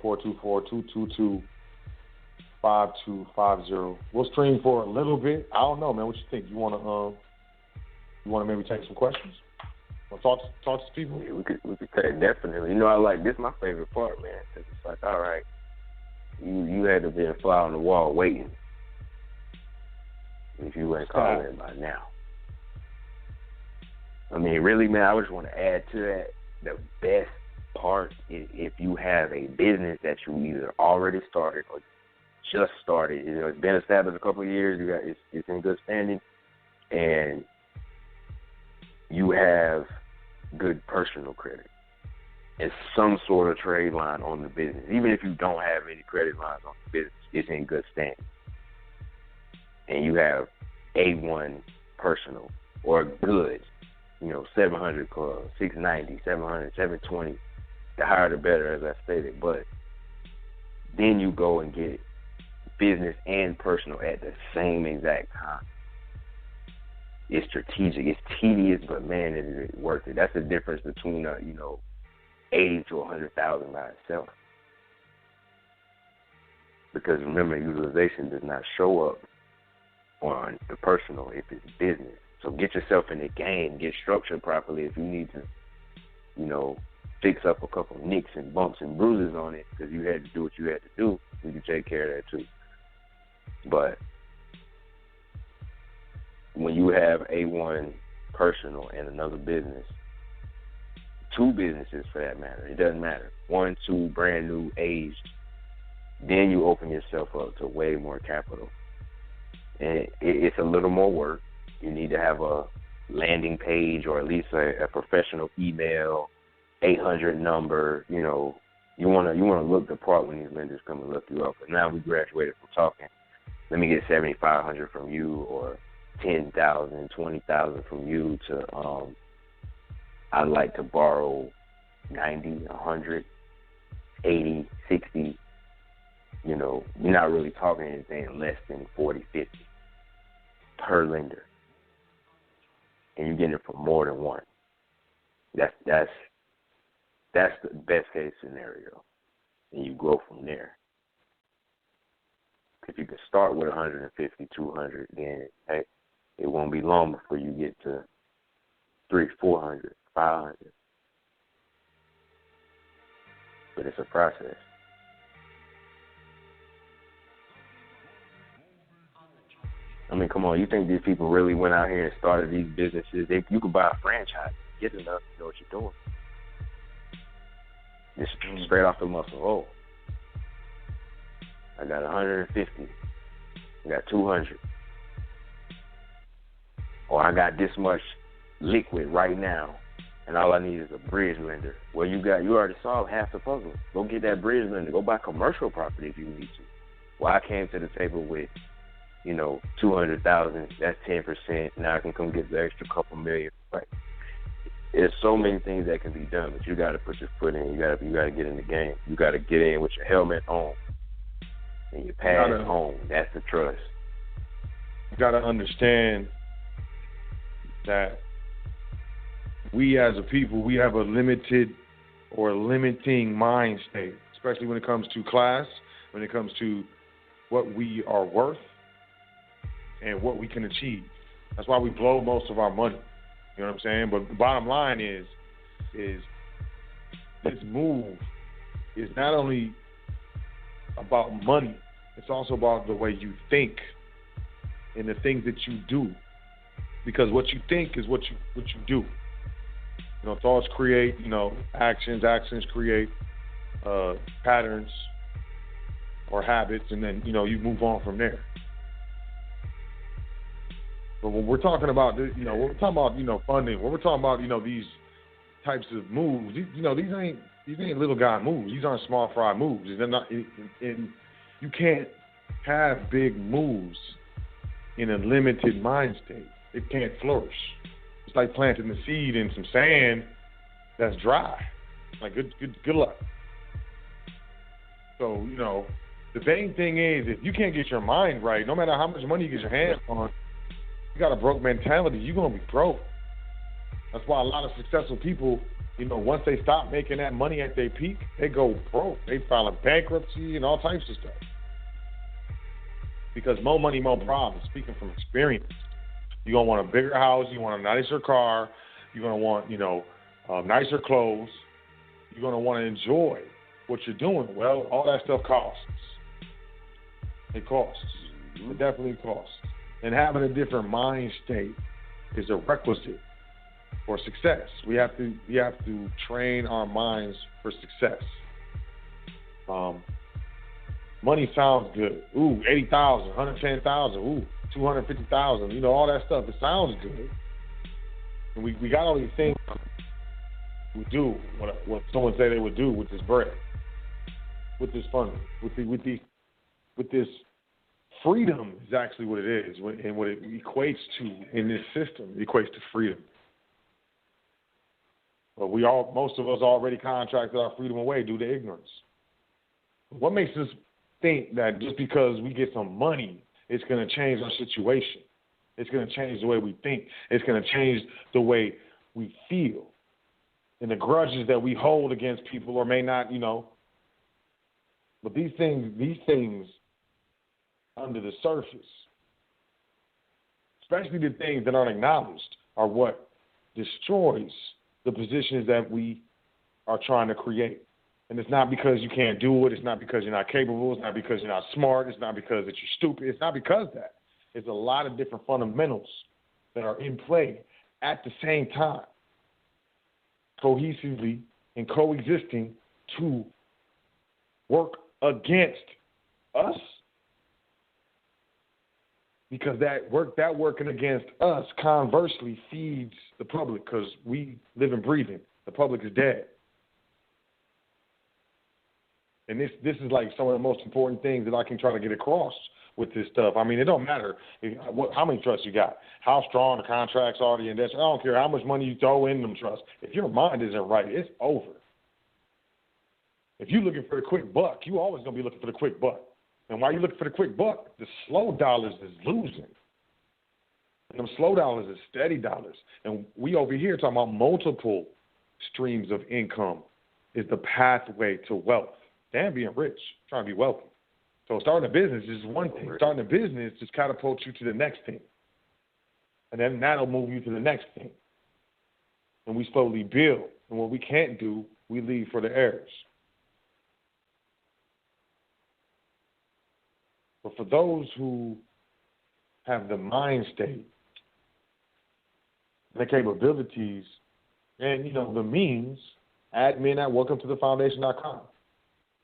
424-222-5250. We'll stream for a little bit. I don't know, man. What you think? You want to maybe take some questions? Want to talk to people? Yeah, we could take, definitely. I like this. Is my favorite part, man. Cause it's like, all right, you had to be a fly on the wall waiting. If you ain't calling in by now. I mean, really, man, I just want to add to that. The best part is if you have a business that you either already started or just started. It's been established a couple of years. It's in good standing, and you have good personal credit and some sort of trade line on the business. Even if you don't have any credit lines on the business, it's in good standing. And you have A1 personal or good, 700 club, 690, 700, 720. The higher the better, as I stated. But then you go and get business and personal at the same exact time. It's strategic. It's tedious, but man, it is worth it. That's the difference between $80,000 to $100,000 by itself. Because remember, utilization does not show up on the personal if it's business. So get yourself in the game, get structured properly. If you need to, fix up a couple nicks and bumps and bruises on it because you had to do what you had to do, we can take care of that too. But when you have A1 personal and another business, 2 businesses for that matter, it doesn't matter. 1, 2, brand new, aged, then you open yourself up to way more capital. And it's a little more work. You need to have a landing page or at least a professional email, 800 number. You want to look the part when these lenders come and look you up. But now we graduated from talking, let me get 7,500 from you or 10,000, 20,000 from you to I'd like to borrow 90, 100, 80, 60. You're not really talking anything less than 40, 50 per lender. And you're getting it from more than one. That's the best case scenario. And you grow from there. If you can start with 150, 200, then hey, it won't be long before you get to 300, 400, 500. But it's a process. I mean, come on, you think these people really went out here and started these businesses? You could buy a franchise, get enough to know what you're doing. Just straight off the muscle. Oh, I got 150. I got 200. Or I got this much liquid right now, and all I need is a bridge lender. Well, you already solved half the puzzle. Go get that bridge lender. Go buy commercial property if you need to. Well, I came to the table with $200,000, that's 10%. Now I can come get the extra couple million. Right. There's so many things that can be done, but you got to put your foot in. You got to get in the game. You got to get in with your helmet on and your pads on. That's the trust. You got to understand that we as a people, we have a limited or limiting mind state, especially when it comes to class, when it comes to what we are worth and what we can achieve. That's why we blow most of our money. You know what I'm saying? But the bottom line is this move is not only about money, it's also about the way you think and the things that you do. Because what you think is what you do. Thoughts create, actions. Actions create patterns or habits, and then, you move on from there. But when we're talking about, when we're talking about, funding, when we're talking about, these types of moves, these ain't little guy moves. These aren't small fry moves. They're not, and you can't have big moves in a limited mind state. It can't flourish. It's like planting the seed in some sand that's dry. Like good luck. So, the main thing is, if you can't get your mind right, no matter how much money you get your hands on, you got a broke mentality, you're going to be broke. That's why a lot of successful people, once they stop making that money at their peak, they go broke. They file a bankruptcy and all types of stuff. Because more money, more problems, speaking from experience. You're going to want a bigger house. You want a nicer car. You're going to want, nicer clothes. You're going to want to enjoy what you're doing. Well, all that stuff costs. It costs. It definitely costs. And having a different mind state is a requisite for success. We have to train our minds for success. Money sounds good. Ooh, 80,000, 110,000. Ooh, 250,000. All that stuff. It sounds good. And we got all these things we do what someone say they would do with this bread, with this funding, with this freedom is actually what it is, and what it equates to in this system. It equates to freedom. But most of us already contracted our freedom away due to ignorance. What makes us think that just because we get some money, it's going to change our situation? It's going to change the way we think. It's going to change the way we feel. And the grudges that we hold against people or may not, But these things under the surface, especially the things that aren't acknowledged, are what destroys the positions that we are trying to create. And it's not because you can't do it. It's not because you're not capable. It's not because you're not smart. It's not because that you're stupid. It's not because of that. It's a lot of different fundamentals that are in play at the same time, cohesively and coexisting to work against us. Because that working against us conversely feeds the public, because we live and breathe. The public is dead. And this is like some of the most important things that I can try to get across with this stuff. I mean, it don't matter how many trusts you got, how strong the contracts are, the index. I don't care how much money you throw in them trusts. If your mind isn't right, it's over. If you're looking for a quick buck, you always going to be looking for the quick buck. And while you're looking for the quick buck, the slow dollars is losing. And them slow dollars is steady dollars. And we over here talking about multiple streams of income is the pathway to wealth. Damn, being rich, trying to be wealthy. So starting a business is one thing. Starting a business just catapults you to the next thing. And then that'll move you to the next thing. And we slowly build. And what we can't do, we leave for the heirs. But for those who have the mind state, the capabilities, and, the means, admin at welcometothefoundation.com.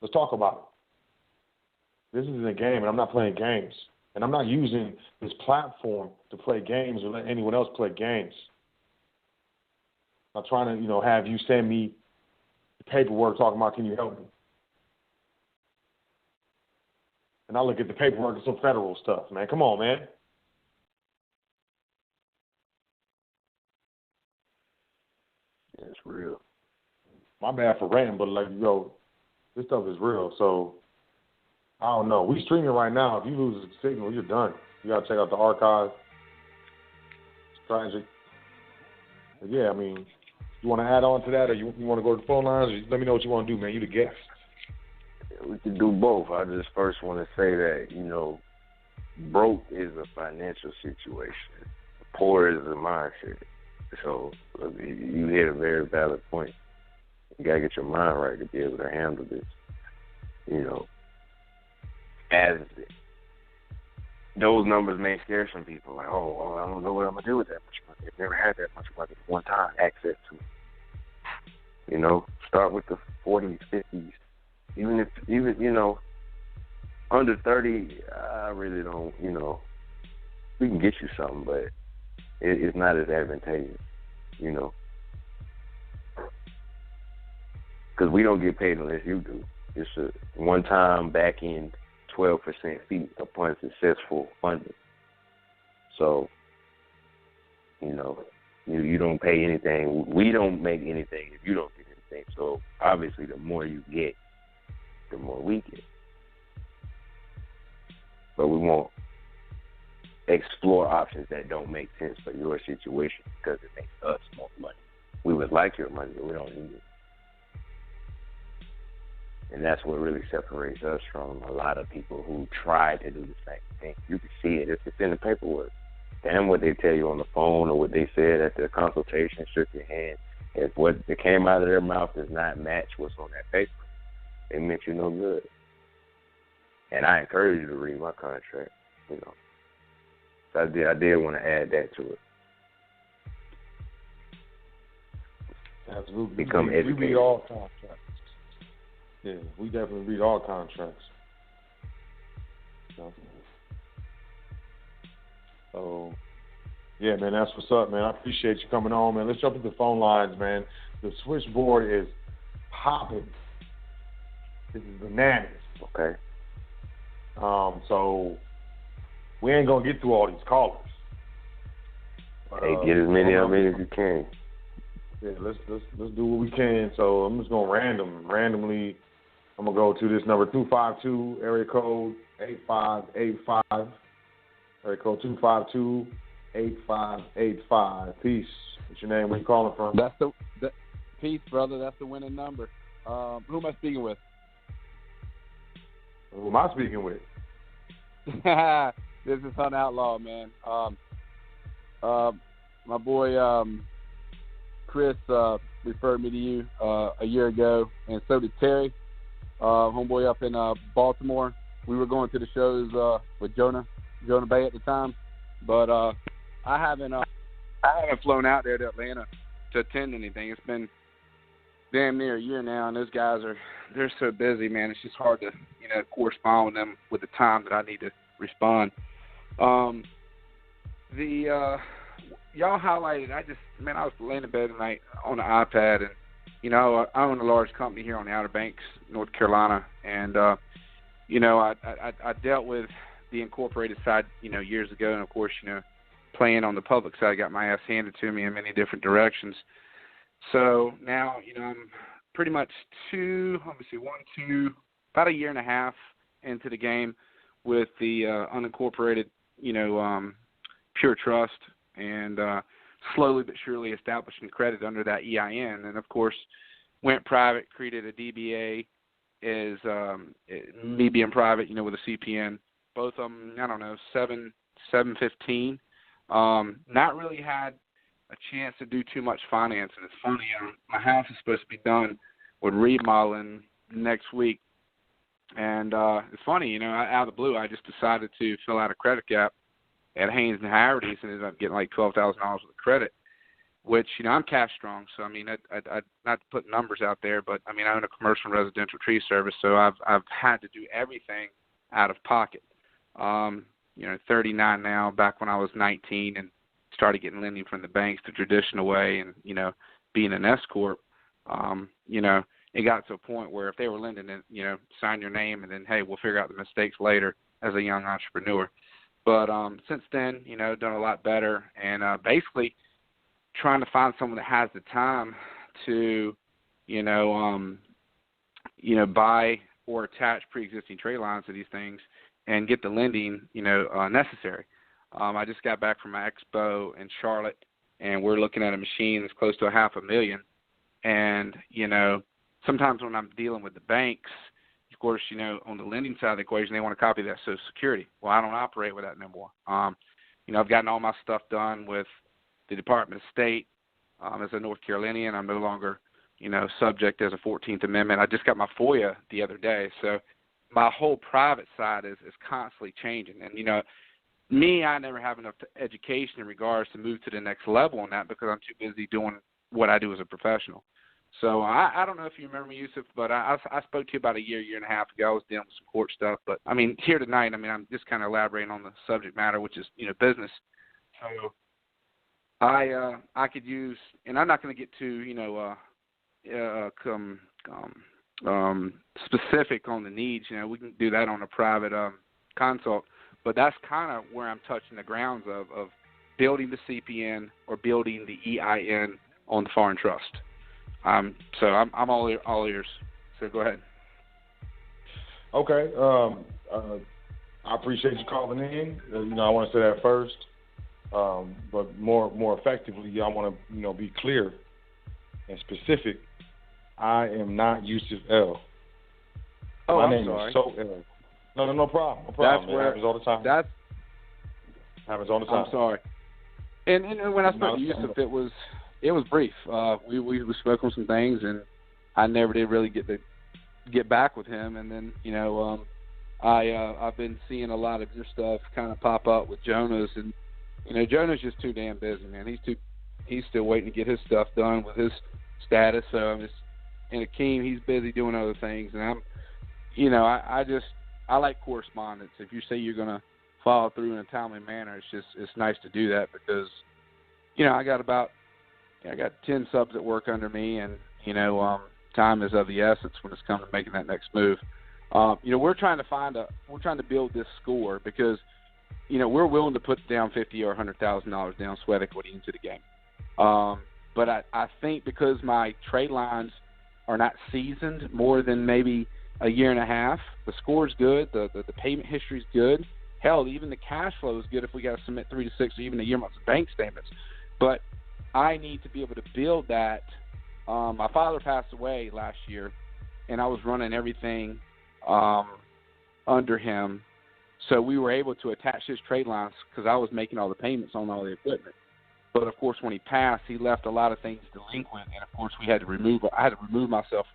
Let's talk about it. This isn't a game, and I'm not playing games. And I'm not using this platform to play games or let anyone else play games. I'm trying to, have you send me the paperwork talking about, can you help me? and I look at the paperwork and some federal stuff, man. Come on, man. Yeah, it's real. My bad for ranting, but like, yo, this stuff is real. So I don't know. We streaming right now. If you lose the signal, you're done. You gotta check out the archive. It's tragic. But yeah, I mean, you want to add on to that, or you want to go to the phone lines? Or let me know what you want to do, man. You the guest. We can do both. I just first want to say that, broke is a financial situation. Poor is a mindset. So you hit a very valid point. You got to get your mind right to be able to handle this. As those numbers may scare some people, like, oh, I don't know what I'm going to do with that much money. I've never had that much money at one time, access to it. Start with the 40s, 50s. Even under 30, I really don't, we can get you something, but it's not as advantageous, because we don't get paid unless you do. It's a one-time back-end 12% fee upon successful funding. So, you don't pay anything. We don't make anything if you don't get anything. So, obviously, the more you get, the more we get. But we won't explore options that don't make sense for your situation because it makes us more money. We would like your money, but we don't need it. And that's what really separates us from a lot of people who try to do the same thing. You can see it. It's in the paperwork. Damn what they tell you on the phone or what they said at the consultation, shook your hand. If what came out of their mouth does not match what's on that paper, it meant you no good. And I encourage you to read my contract, So I did want to add that to it. Absolutely. Become educated. We read all contracts. Yeah, we definitely read all contracts. So, yeah, man, that's what's up, man. I appreciate you coming on, man. Let's jump into the phone lines, man. The switchboard is popping. This is bananas. Okay. So we ain't gonna get through all these callers. Hey, get as many of them as you can. Yeah, let's do what we can. So I'm just gonna randomly. I'm gonna go to this number 252 area code 8585. Area code 252-8585. Peace. What's your name? Where you calling from? Peace, brother. That's the winning number. Who am I speaking with? Who am I speaking with? This is Hunt Outlaw, man. My boy Chris referred me to you a year ago, and so did Terry, homeboy up in Baltimore. We were going to the shows with Jonah Bay at the time, but I haven't flown out there to Atlanta to attend anything. It's been damn near a year now, and those guys they're so busy, man. It's just hard to correspond with them with the time that I need to respond. Y'all highlighted. I was laying in bed tonight on the iPad, and I own a large company here on the Outer Banks, North Carolina, and I dealt with the incorporated side, years ago, and of course, playing on the public side, I got my ass handed to me in many different directions. So now, I'm pretty much about a year and a half into the game with the unincorporated, pure trust, and slowly but surely establishing credit under that EIN. And, of course, went private, created a DBA as me being private, with a CPN. Both of them, 715. Not really had a chance to do too much financing. It's funny, my house is supposed to be done with remodeling next week. And it's funny, out of the blue, I just decided to fill out a credit gap at Haynes and Harrity's and ended up getting like $12,000 worth of credit, which, I'm cash strong. So, I not to put numbers out there, but, I own a commercial and residential tree service, so I've had to do everything out of pocket. 39 now, back when I was 19 and started getting lending from the banks the traditional way and, being an S-Corp, it got to a point where if they were lending it, sign your name and then, hey, we'll figure out the mistakes later as a young entrepreneur. But since then, done a lot better, and basically trying to find someone that has the time to, buy or attach pre-existing trade lines to these things and get the lending, necessary. I just got back from my expo in Charlotte, and we're looking at a machine that's close to $500,000. And, sometimes when I'm dealing with the banks, of course, on the lending side of the equation, they want to copy that Social Security. Well, I don't operate with that no more. I've gotten all my stuff done with the Department of State as a North Carolinian. I'm no longer, subject as a 14th Amendment. I just got my FOIA the other day. So my whole private side is constantly changing. And, I never have enough education in regards to move to the next level on that because I'm too busy doing what I do as a professional. So I don't know if you remember me, Yusuf, but I spoke to you about a year and a half ago. I was dealing with some court stuff. But, here tonight, I'm just kind of elaborating on the subject matter, which is, business. So I could use, and I'm not going to get too, specific on the needs. We can do that on a private consult. But that's kind of where I'm touching the grounds of building the CPN or building the EIN on the foreign trust. So I'm all ears. So go ahead. Okay. I appreciate you calling in. I want to say that first. But more effectively, I want to be clear and specific. I am not Yusuf L. Oh, My name is Sot L. No problem. That's it happens all the time. Happens all the time. I'm sorry. And when I spoke to Yusuf, it was brief. We spoke on some things, and I never did really get back with him. And then I've been seeing a lot of your stuff kind of pop up with Jonas, and Jonas just too damn busy, man. He's still waiting to get his stuff done with his status. So and Akeem, he's busy doing other things, and I like correspondence. If you say you're going to follow through in a timely manner, it's nice to do that because, I got 10 subs that work under me, and, time is of the essence when it's come to making that next move. We're trying to build this score because, we're willing to put down $50,000 or $100,000 down, sweat equity into the game. But I think because my trade lines are not seasoned more than maybe a year and a half, the score's good, the payment history's good. Hell, even the cash flow is good if we got to submit 3 to 6 or even a year months of bank statements. But I need to be able to build that. My father passed away last year, and I was running everything under him. So we were able to attach his trade lines because I was making all the payments on all the equipment. But, of course, when he passed, he left a lot of things delinquent, and, of course, I had to remove myself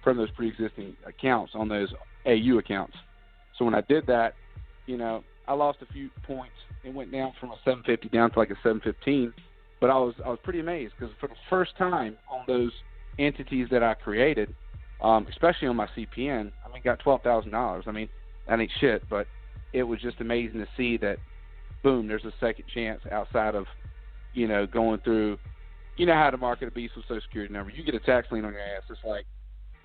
from those pre-existing accounts on those AU accounts. So when I did that, I lost a few points. It went down from a 750 down to like a 715. But I was pretty amazed because for the first time on those entities that I created, especially on my CPN, got $12,000. That ain't shit, but it was just amazing to see that, boom, there's a second chance outside of, going through, how to market a beast with Social Security number. You get a tax lien on your ass. It's like,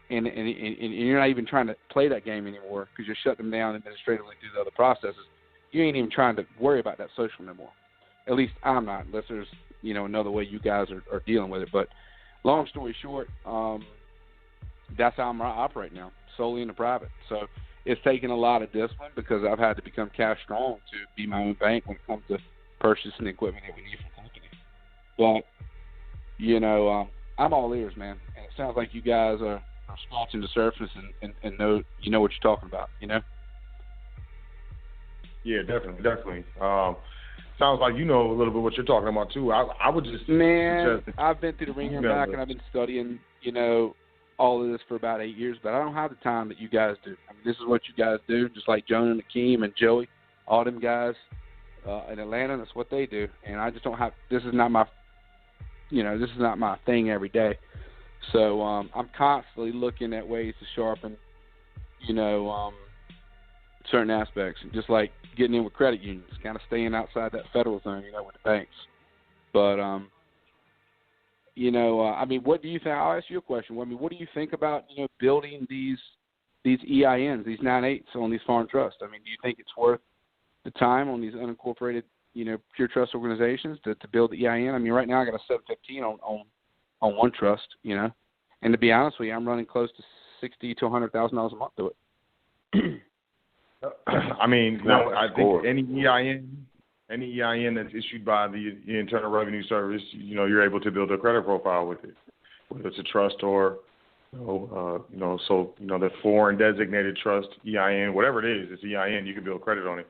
and you're not even trying to play that game anymore because you shut them down administratively through the other processes. You ain't even trying to worry about that social no more. At least I'm not, unless there's, another way you guys are dealing with it. But long story short, that's how I'm operating now, solely in the private. So it's taken a lot of discipline because I've had to become cash strong to be my own bank when it comes to purchasing the equipment that we need for the company. But, I'm all ears, man. And it sounds like you guys are scratching the surface and know what you're talking about, Yeah, definitely. Sounds like you know a little bit what you're talking about too. I would just suggest I've been through the ringer and back, and I've been studying, all of this for about 8 years, but I don't have the time that you guys do. This is what you guys do, just like Jonah and Akeem and Joey, all them guys in Atlanta. That's what they do, and I just don't have. This is not my, this is not my thing every day. So I'm constantly looking at ways to sharpen, certain aspects, just like getting in with credit unions, kind of staying outside that federal zone, with the banks. But I mean, what do you think? I'll ask you a question. I mean, what do you think about, building these EINs, these 9/8s on these farm trusts? I mean, do you think it's worth the time on these unincorporated, pure trust organizations to build the EIN? I mean, right now I got a 715 on one trust, and to be honest with you, I'm running close to $60,000 to $100,000 a month to it. I mean, I think any EIN that's issued by the Internal Revenue Service, you're able to build a credit profile with it, whether it's a trust or, the foreign designated trust EIN, whatever it is, it's EIN. You can build credit on it.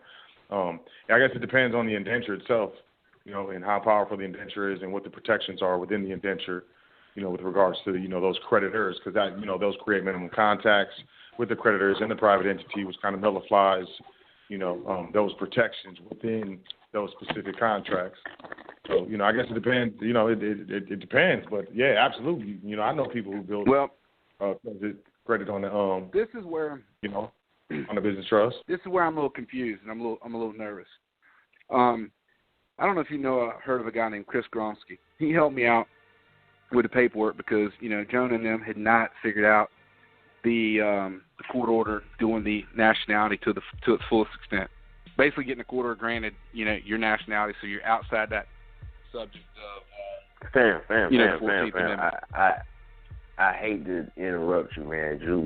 I guess it depends on the indenture itself, and how powerful the indenture is and what the protections are within the indenture, with regards to, those creditors, because that, those create minimum contacts with the creditors and the private entity, which kind of nullifies, those protections within those specific contracts. So, I guess it depends. It depends, but yeah, absolutely. I know people who build credit on the This is where on the business trust. This is where I'm a little confused and I'm a little nervous. I don't know if heard of a guy named Chris Gronsky. He helped me out with the paperwork because Jonah and them had not figured out the court order doing the nationality to its fullest extent. Basically, getting a court order granted, your nationality, so you're outside that subject of Fam. 14th Amendment. I hate to interrupt you, man. You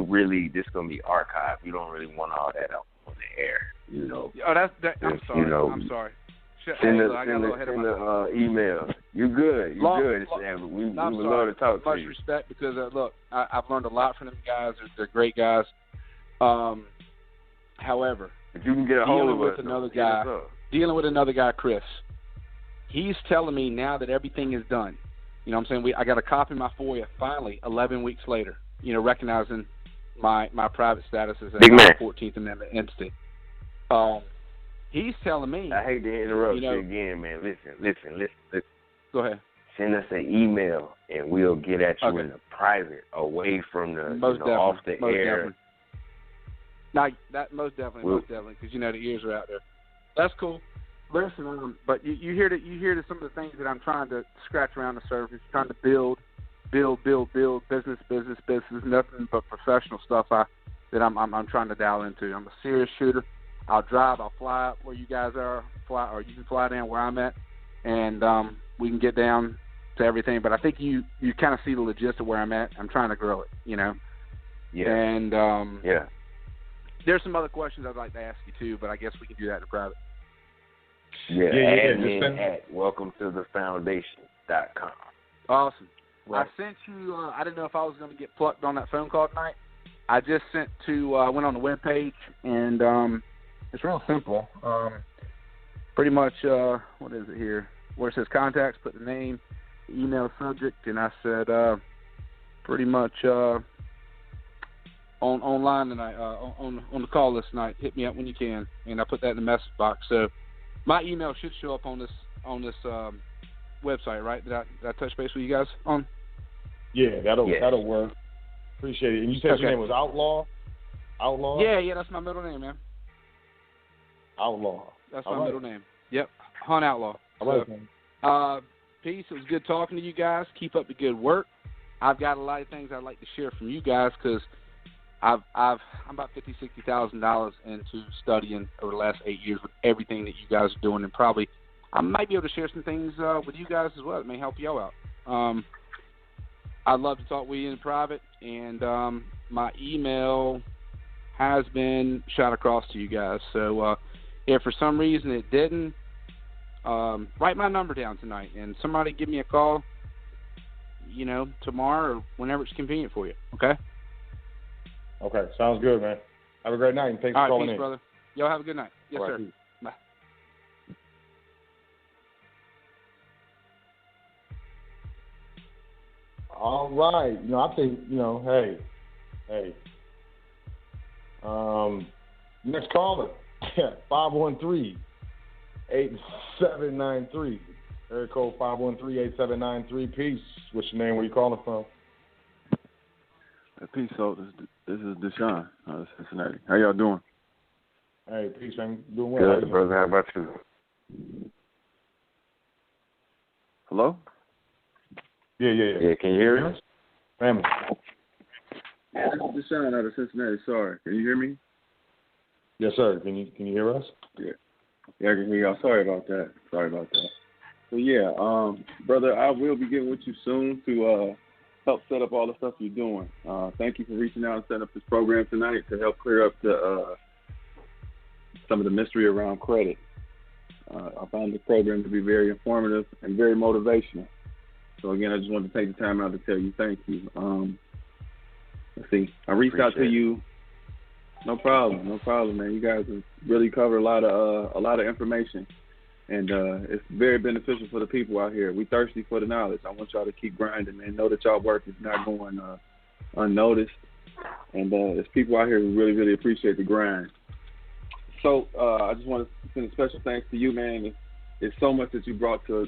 really, this is gonna be archived. You don't really want all that out on the air, Oh, I'm sorry. I'm sorry. Send the email. You good, Sam. We would love to talk to you. Much respect, because look, I've learned a lot from them guys. They're great guys. However, if you can get a hold of us, dealing with another guy, Chris, he's telling me now that everything is done. You know what I'm saying? I got a copy of my FOIA finally 11 weeks later, recognizing my private status as a 14th Amendment entity. He's telling me. I hate to interrupt you again, man. Listen. Go ahead. Send us an email and we'll get at you in the private, away from the off the air. Most definitely, because the ears are out there. That's cool. Listen, but you hear some of the things that I'm trying to scratch around the surface, trying to build business, nothing but professional stuff that I'm trying to dial into. I'm a serious shooter. I'll drive, I'll fly up where you guys are, or you can fly down where I'm at, and we can get down to everything. But I think you kind of see the logistics of where I'm at. I'm trying to grow it, Yeah. And there's some other questions I'd like to ask you too, but I guess we can do that in private. Yeah. At welcometothefoundation.com. Awesome. Right. I sent you. I didn't know if I was going to get plucked on that phone call tonight. I just went on the webpage, and it's real simple. Pretty much, what is it here? Where it says contacts, put the name, the email subject, and I said pretty much online tonight, on the call list tonight. Hit me up when you can, and I put that in the message box. So my email should show up on this website, right? Did I touch base with you guys on? Yeah, that'll work. Appreciate it. And you said your name was Outlaw? Outlaw? Yeah, that's my middle name, man. Outlaw. That's my middle name. Yep, Hunt Outlaw. Peace. It was good talking to you guys. Keep up the good work. I've got a lot of things I'd like to share from you guys because I'm about $50,000-$60,000 into studying over the last 8 years with everything that you guys are doing, and probably I might be able to share some things with you guys as well that may help y'all out. I'd love to talk with you in private, and my email has been shot across to you guys. So if for some reason it didn't, write my number down tonight, and somebody give me a call, tomorrow or whenever it's convenient for you. Okay? Okay, sounds good, man. Have a great night, and thanks for calling peace, in. Brother. Y'all have a good night. Yes, sir. Peace. Bye. All right. I think, hey. Next caller, 513-8793. Area code 513-8793. Peace. What's your name? Where you calling from? Peace, Sot. This is Deshaun out of Cincinnati. How y'all doing? Hey, peace, man. Doing well. Good, brother. How about you? Hello? Yeah. Yeah, can you hear us? Family. Yeah, this is Deshaun out of Cincinnati. Sorry, can you hear me? Yes, sir. Can you hear us? Yeah, I can hear y'all. Sorry about that. So yeah, brother, I will be getting with you soon to help set up all the stuff you're doing. Thank you for reaching out and setting up this program tonight to help clear up some of the mystery around credit. I found the program to be very informative and very motivational. So again, I just wanted to take the time out to tell you thank you. Let's see. I reached out to you. No problem, man. You guys have really covered a lot of information, and it's very beneficial for the people out here. We thirsty for the knowledge. I want y'all to keep grinding, man. Know that y'all work is not going unnoticed, and there's people out here who really, really appreciate the grind. So I just want to send a special thanks to you, man. It's so much that you brought to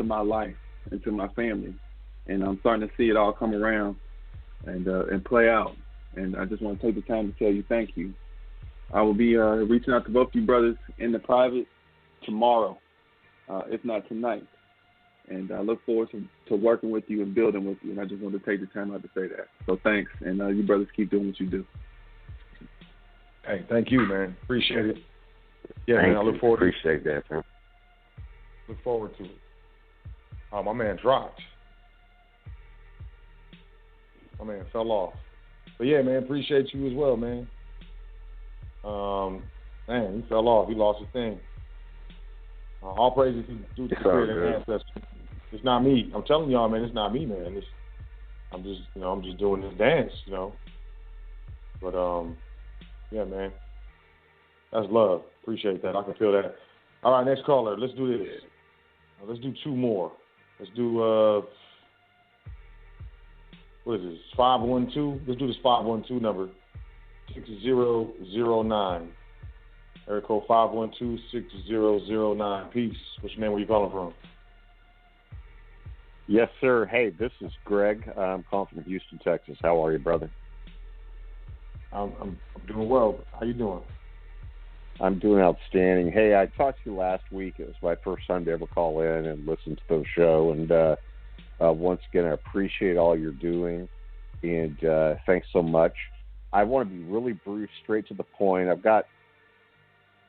my life and to my family, and I'm starting to see it all come around and play out. And I just want to take the time to tell you thank you. I will be reaching out to both you brothers in the private tomorrow, if not tonight. And I look forward to working with you and building with you. And I just want to take the time out to say that. So thanks. And you brothers keep doing what you do. Hey, thank you, man. Appreciate it. Yeah, man, I look forward to it. Appreciate that, man. Look forward to it. Oh, my man dropped. My man fell off. But yeah, man, appreciate you as well, man. Man, he fell off. He lost his thing. All praises to the Spirit and ancestors. It's not me. I'm telling y'all, man, it's not me, man. I'm just doing this dance, you know. But yeah, man, that's love. Appreciate that. I can feel that. All right, next caller. Let's do this. Let's do two more. Let's do what is this? 512. Let's do this 512 number. 6009. Area code 512-6009. Peace. What's your name? Where you calling from? Yes, sir. Hey, this is Greg. I'm calling from Houston, Texas. How are you, brother? I'm doing well. How you doing? I'm doing outstanding. Hey, I talked to you last week. It was my first time to ever call in and listen to the show. And once again, I appreciate all you're doing. And thanks so much. I want to be really brief, straight to the point. I've got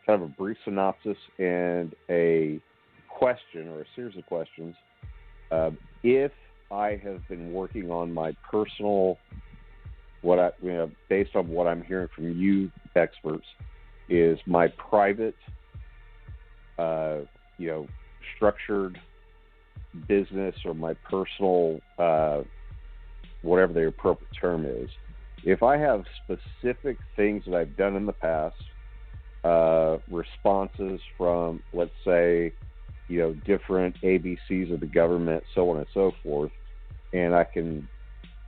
kind of a brief synopsis and a question or a series of questions. If I have been working on my personal, based on what I'm hearing from you experts, is my private, structured business or my personal, whatever the appropriate term is. If I have specific things that I've done in the past, responses from, let's say, different ABCs of the government, so on and so forth, and I can,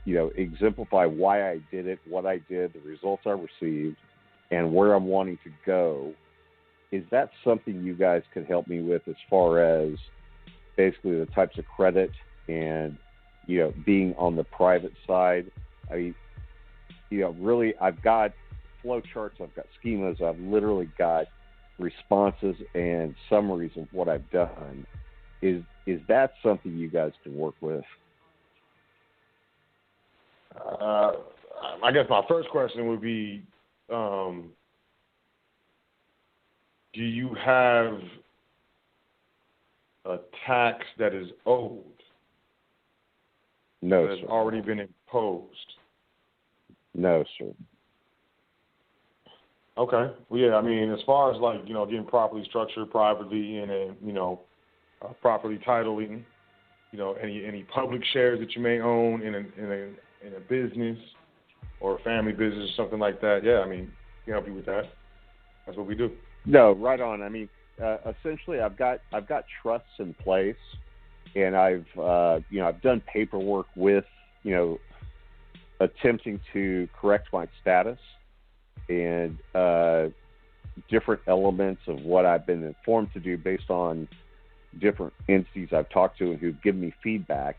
exemplify why I did it, what I did, the results I received, and where I'm wanting to go, is that something you guys could help me with as far as basically the types of credit and, being on the private side? I mean, really, I've got flow charts, I've got schemas, I've literally got responses and summaries of what I've done. Is that something you guys can work with? I guess my first question would be, do you have a tax that is owed? No, that has sir. already been imposed? No, sir. Okay. Well, yeah, I mean, as far as getting properly structured privately and properly titling, any public shares that you may own in a business or a family business or something like that, yeah, I mean, we can help you with that. That's what we do. No, right on. I mean, essentially, I've got trusts in place, and I've done paperwork with attempting to correct my status and different elements of what I've been informed to do based on different entities I've talked to and who've given me feedback.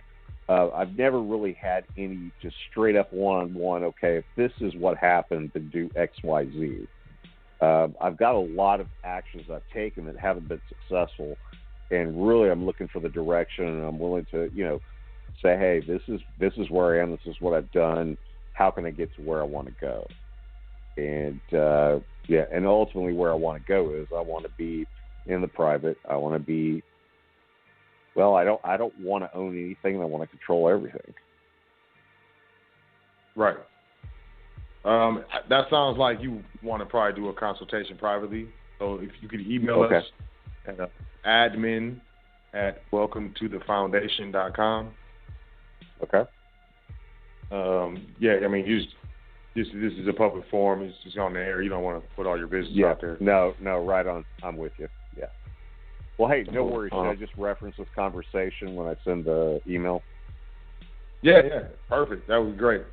I've never really had any just straight up one-on-one, okay, if this is what happened, then do X, Y, Z. I've got a lot of actions I've taken that haven't been successful, and really I'm looking for the direction, and I'm willing to, say, hey, this is where I am. This is what I've done. How can I get to where I want to go? And and ultimately where I want to go is I want to be in the private. I want to be. Well, I don't want to own anything. I want to control everything. Right. That sounds like you want to probably do a consultation privately. So if you could email us at admin@welcometothefoundation.com. Okay. I mean, this is a public forum. It's just on the air. You don't want to put all your business out there. No, right on. I'm with you. Yeah. Well, hey, no worries. Should I just reference this conversation when I send the email? Yeah. Perfect. That would be great.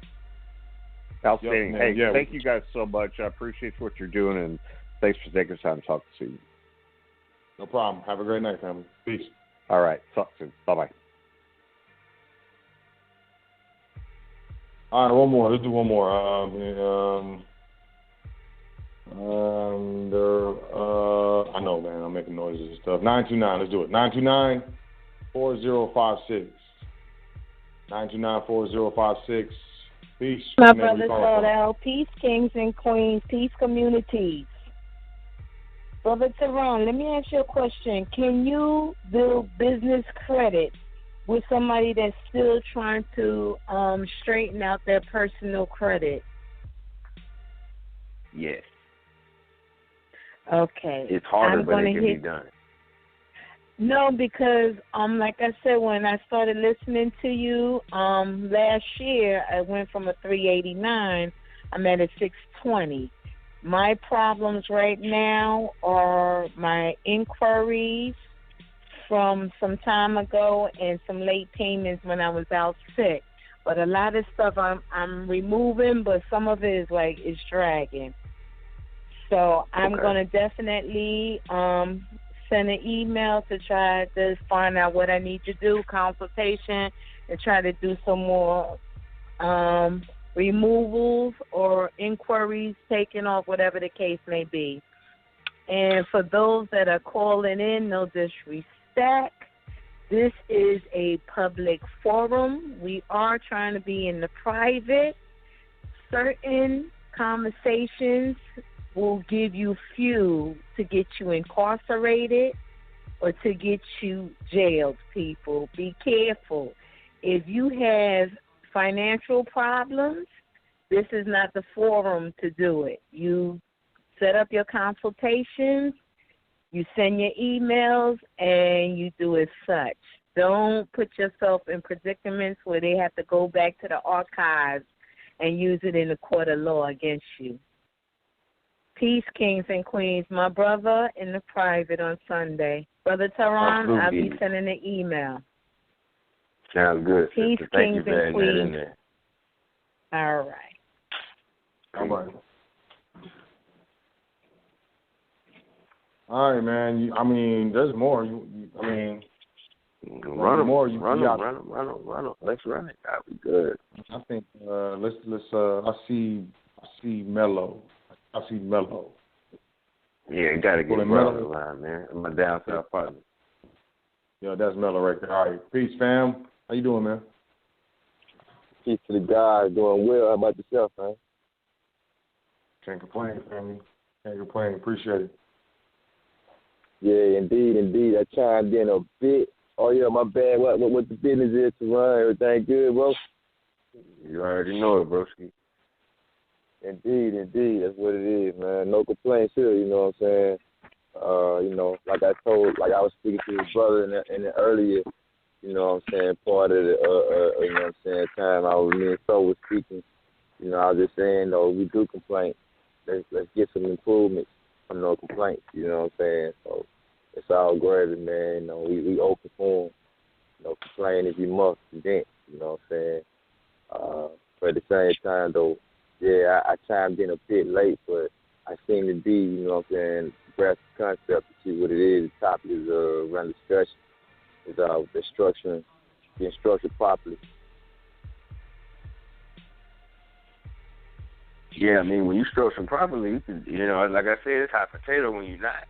Outstanding. Thank you guys so much. I appreciate what you're doing, and thanks for taking the time to talk to you. No problem. Have a great night, family. Peace. All right. Talk soon. Bye-bye. All right, one more. Let's do one more. I know, man. I'm making noises and stuff. 929. Let's do it. 929-4056. 929-4056. Peace. My brother Sot, peace, kings and queens, peace, communities. Brother Toran, let me ask you a question. Can you build business credit with somebody that's still trying to straighten out their personal credit? Yes. Okay. It's harder, but it can be done. No, because like I said, when I started listening to you last year, I went from a 389. I'm at a 620. My problems right now are my inquiries from some time ago and some late payments when I was out sick. But a lot of stuff I'm removing, but some of it is it's dragging. So I'm going to definitely send an email to try to find out what I need to do, consultation, and try to do some more removals or inquiries taken off, whatever the case may be. And for those that are calling in, no disrespect, this is a public forum. We are trying to be in the private. Certain conversations will give you fuel to get you incarcerated or to get you jailed, people. Be careful. If you have financial problems, this is not the forum to do it. You set up your consultations, you send your emails, and you do as such. Don't put yourself in predicaments where they have to go back to the archives and use it in the court of law against you. Peace, kings and queens. My brother in the private on Sunday. Brother Toran, I'll be sending an email. Sounds good. Peace, sister. Thank kings you for and queens. in there. All right. All right, man. There's more. Run them. Let's run it. That'll be good. I think let's. I see Mello. Yeah, you gotta get Mello on the line, man. I'm a down south partner. Yeah, that's Mello right there. All right, peace, fam. How you doing, man? Peace to the guys. Doing well. How about yourself, man? Can't complain, family. Can't complain. Appreciate it. Yeah, indeed. I chimed in a bit. Oh yeah, my bad. What the business is to run? Everything good, bro? You already know it, broski. Indeed. That's what it is, man. No complaints here, you know what I'm saying? Like I was speaking to his brother in the earlier, you know what I'm saying, part of the, you know what I'm saying, time me and So was speaking. You know, I was just saying, though, we do complain. Let's get some improvements from no complaints, you know what I'm saying? So it's all gravy, man. You know, we open for them. You know, complain if you must, vent, you know what I'm saying? But at the same time, though, yeah, I chimed in a bit late, but I seem to be, you know what I'm saying, grasp the concept to see what it is. The topic is around discussion. Is the structure, being structured properly. Yeah, when you structure properly, you can, like I said, it's hot potato when you're not.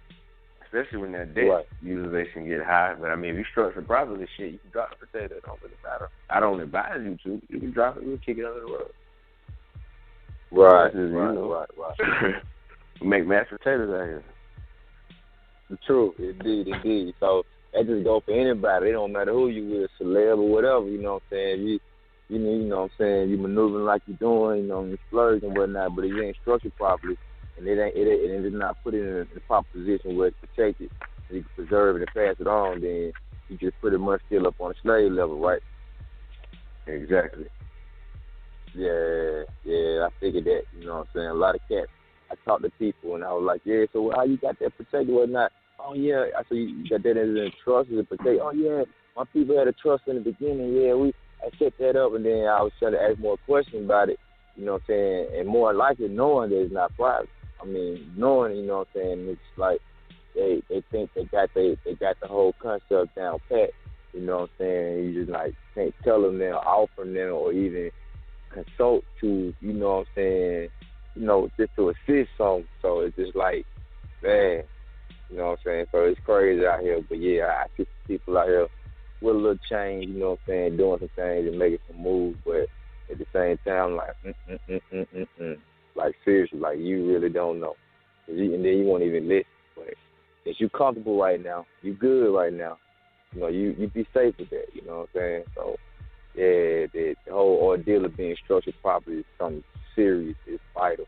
especially when that debt utilization get high. But I mean, if you structure properly, shit, you can drop the potato. It don't really matter. I don't advise you to. You can drop it. We'll kick it under the rug. Right. We make mashed potatoes out here. True, indeed. So that just go for anybody. It don't matter who you with, celeb or whatever. You know what I'm saying? You know what I'm saying? You maneuvering like you're doing, you know, you splurge and whatnot. But if you ain't structured properly, and it is not put it in a proper position where it's protected, and you can preserve it and pass it on, then you just pretty much still up on a slave level, right? Exactly. Yeah, I figured that. You know what I'm saying? A lot of cats. I talked to people and I was like, yeah, so how you got that protected or not? Oh yeah, I said you got that as a trust as a protect. Oh yeah, my people had a trust in the beginning. Yeah, I set that up, and then I was trying to ask more questions about it. You know what I'm saying? And more likely knowing that it's not private. I mean, knowing, you know what I'm saying, it's like they think they got the whole concept down pat. You know what I'm saying? You just like can't tell them there, offer them, or even consult to, you know what I'm saying, you know, just to assist some. So it's just like, man, you know what I'm saying? So it's crazy out here. But yeah, I see people out here with a little change, you know what I'm saying, doing some things and making some moves, but at the same time, like, like seriously, like you really don't know. And then you won't even listen. But if you're comfortable right now, you good right now, you know, you be safe with that, you know what I'm saying? So, yeah, the whole ordeal of being structured properly is something serious. It's vital,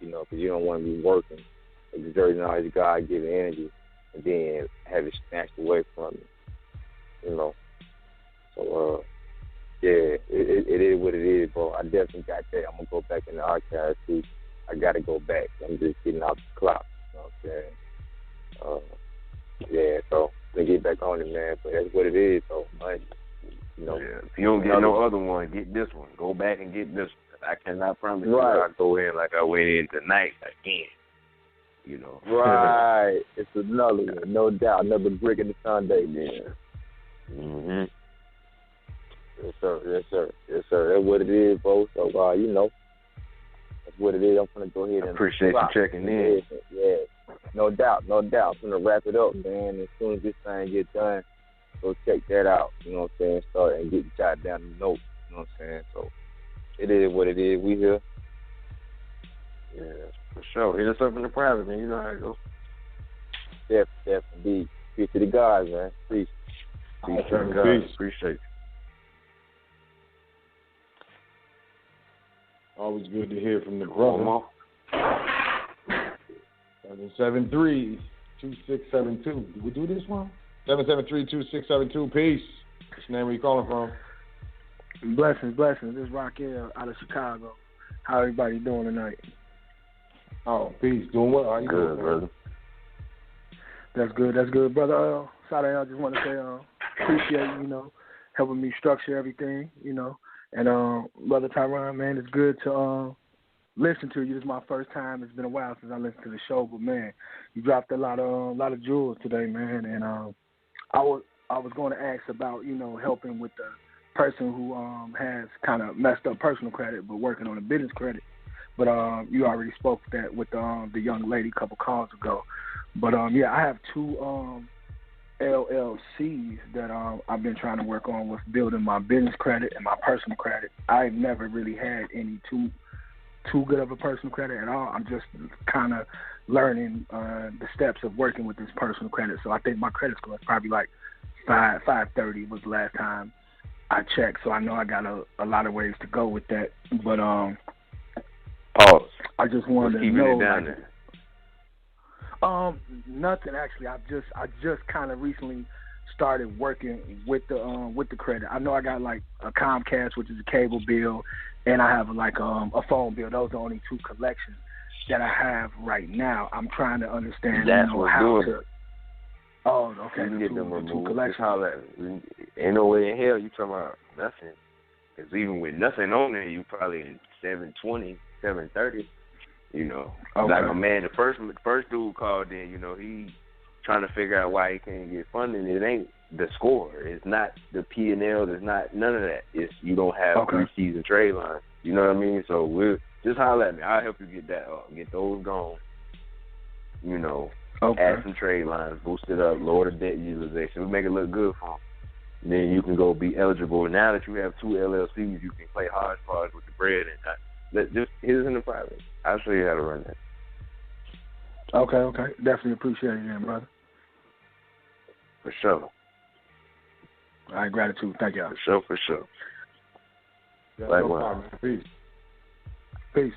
you know, because you don't want to be working, exerting all this God-given energy, and then have it snatched away from you, you know. So, yeah, it is what it is, bro. I definitely got that. I'm going to go back in the archives, too. I got to go back. I'm just getting out the clock, you know what I'm saying? Yeah, so I'm going to get back on it, man, but that's what it is, so, you know. Yeah. If you don't get no other one, get this one. Go back and get this one. I cannot promise you I'll go in like I went in tonight again. You know. Right. It's another one, no doubt. Another brick in the foundation. Yeah. Mm-hmm. Yes, sir. That's what it is, bro. So, you know, that's what it is. I'm going to go ahead and appreciate you checking in. Yeah. No doubt. I'm going to wrap it up, man. As soon as this thing gets done, go check that out. You know what I'm saying? Start and get jot down the notes. You know what I'm saying? So, it is what it is. We here. Yeah, for sure. Hit us up in the private, man. You know how it goes. Definitely. Peace to the guys, man. Peace. Peace to the guys. Appreciate it. Always good to hear from the brother. 773-2672. Did we do this one? 773-2672. Peace. What's your name? Where you calling from? Blessings. This is Raquel out of Chicago. How everybody doing tonight? Oh, peace. Doing well. How you doing, brother? That's good, brother. Sorry, I just want to say appreciate you know, helping me structure everything, you know. And Brother Toran, man, it's good to listen to you. This is my first time. It's been a while since I listened to the show, but man, you dropped a lot of jewels today, man. And I was going to ask about, you know, helping with the person who has kind of messed up personal credit but working on a business credit. But you already spoke that with the young lady a couple calls ago. But yeah, I have two LLCs that I've been trying to work on with building my business credit and my personal credit. I've never really had any too good of a personal credit at all. I'm just kind of learning the steps of working with this personal credit. So I think my credit score is probably like 530 was the last time I checked. So I know I got a lot of ways to go with that. But pause. I just wanted to keeping know. It down there. Nothing actually. I just kind of recently started working with the credit. I know I got like a Comcast, which is a cable bill, and I have like a phone bill. Those are only two collections that I have right now. I'm trying to understand how to. Oh, okay. You can get them removed. Ain't no way in hell you talking about nothing. Because even with nothing on there, you probably in 720, 730. You know, okay. Like my man, the first dude called in. You know, he trying to figure out why he can't get funding. It ain't the score. It's not the P&L. There's not none of that. It's you don't have 3 season trade lines. You know what I mean? So we'll just holler at me. I'll help you get that. Get those gone. You know, Add some trade lines, boost it up, lower the debt utilization. We make it look good for them. Then you can go be eligible. Now that you have 2 LLCs, you can play hodgepodge with the bread. And just hit it in the private. I'll show you how to run that. Okay. Definitely appreciate it, then, brother. For sure. All right, gratitude. Thank y'all. For sure. Yeah, Likewise. Peace. Peace.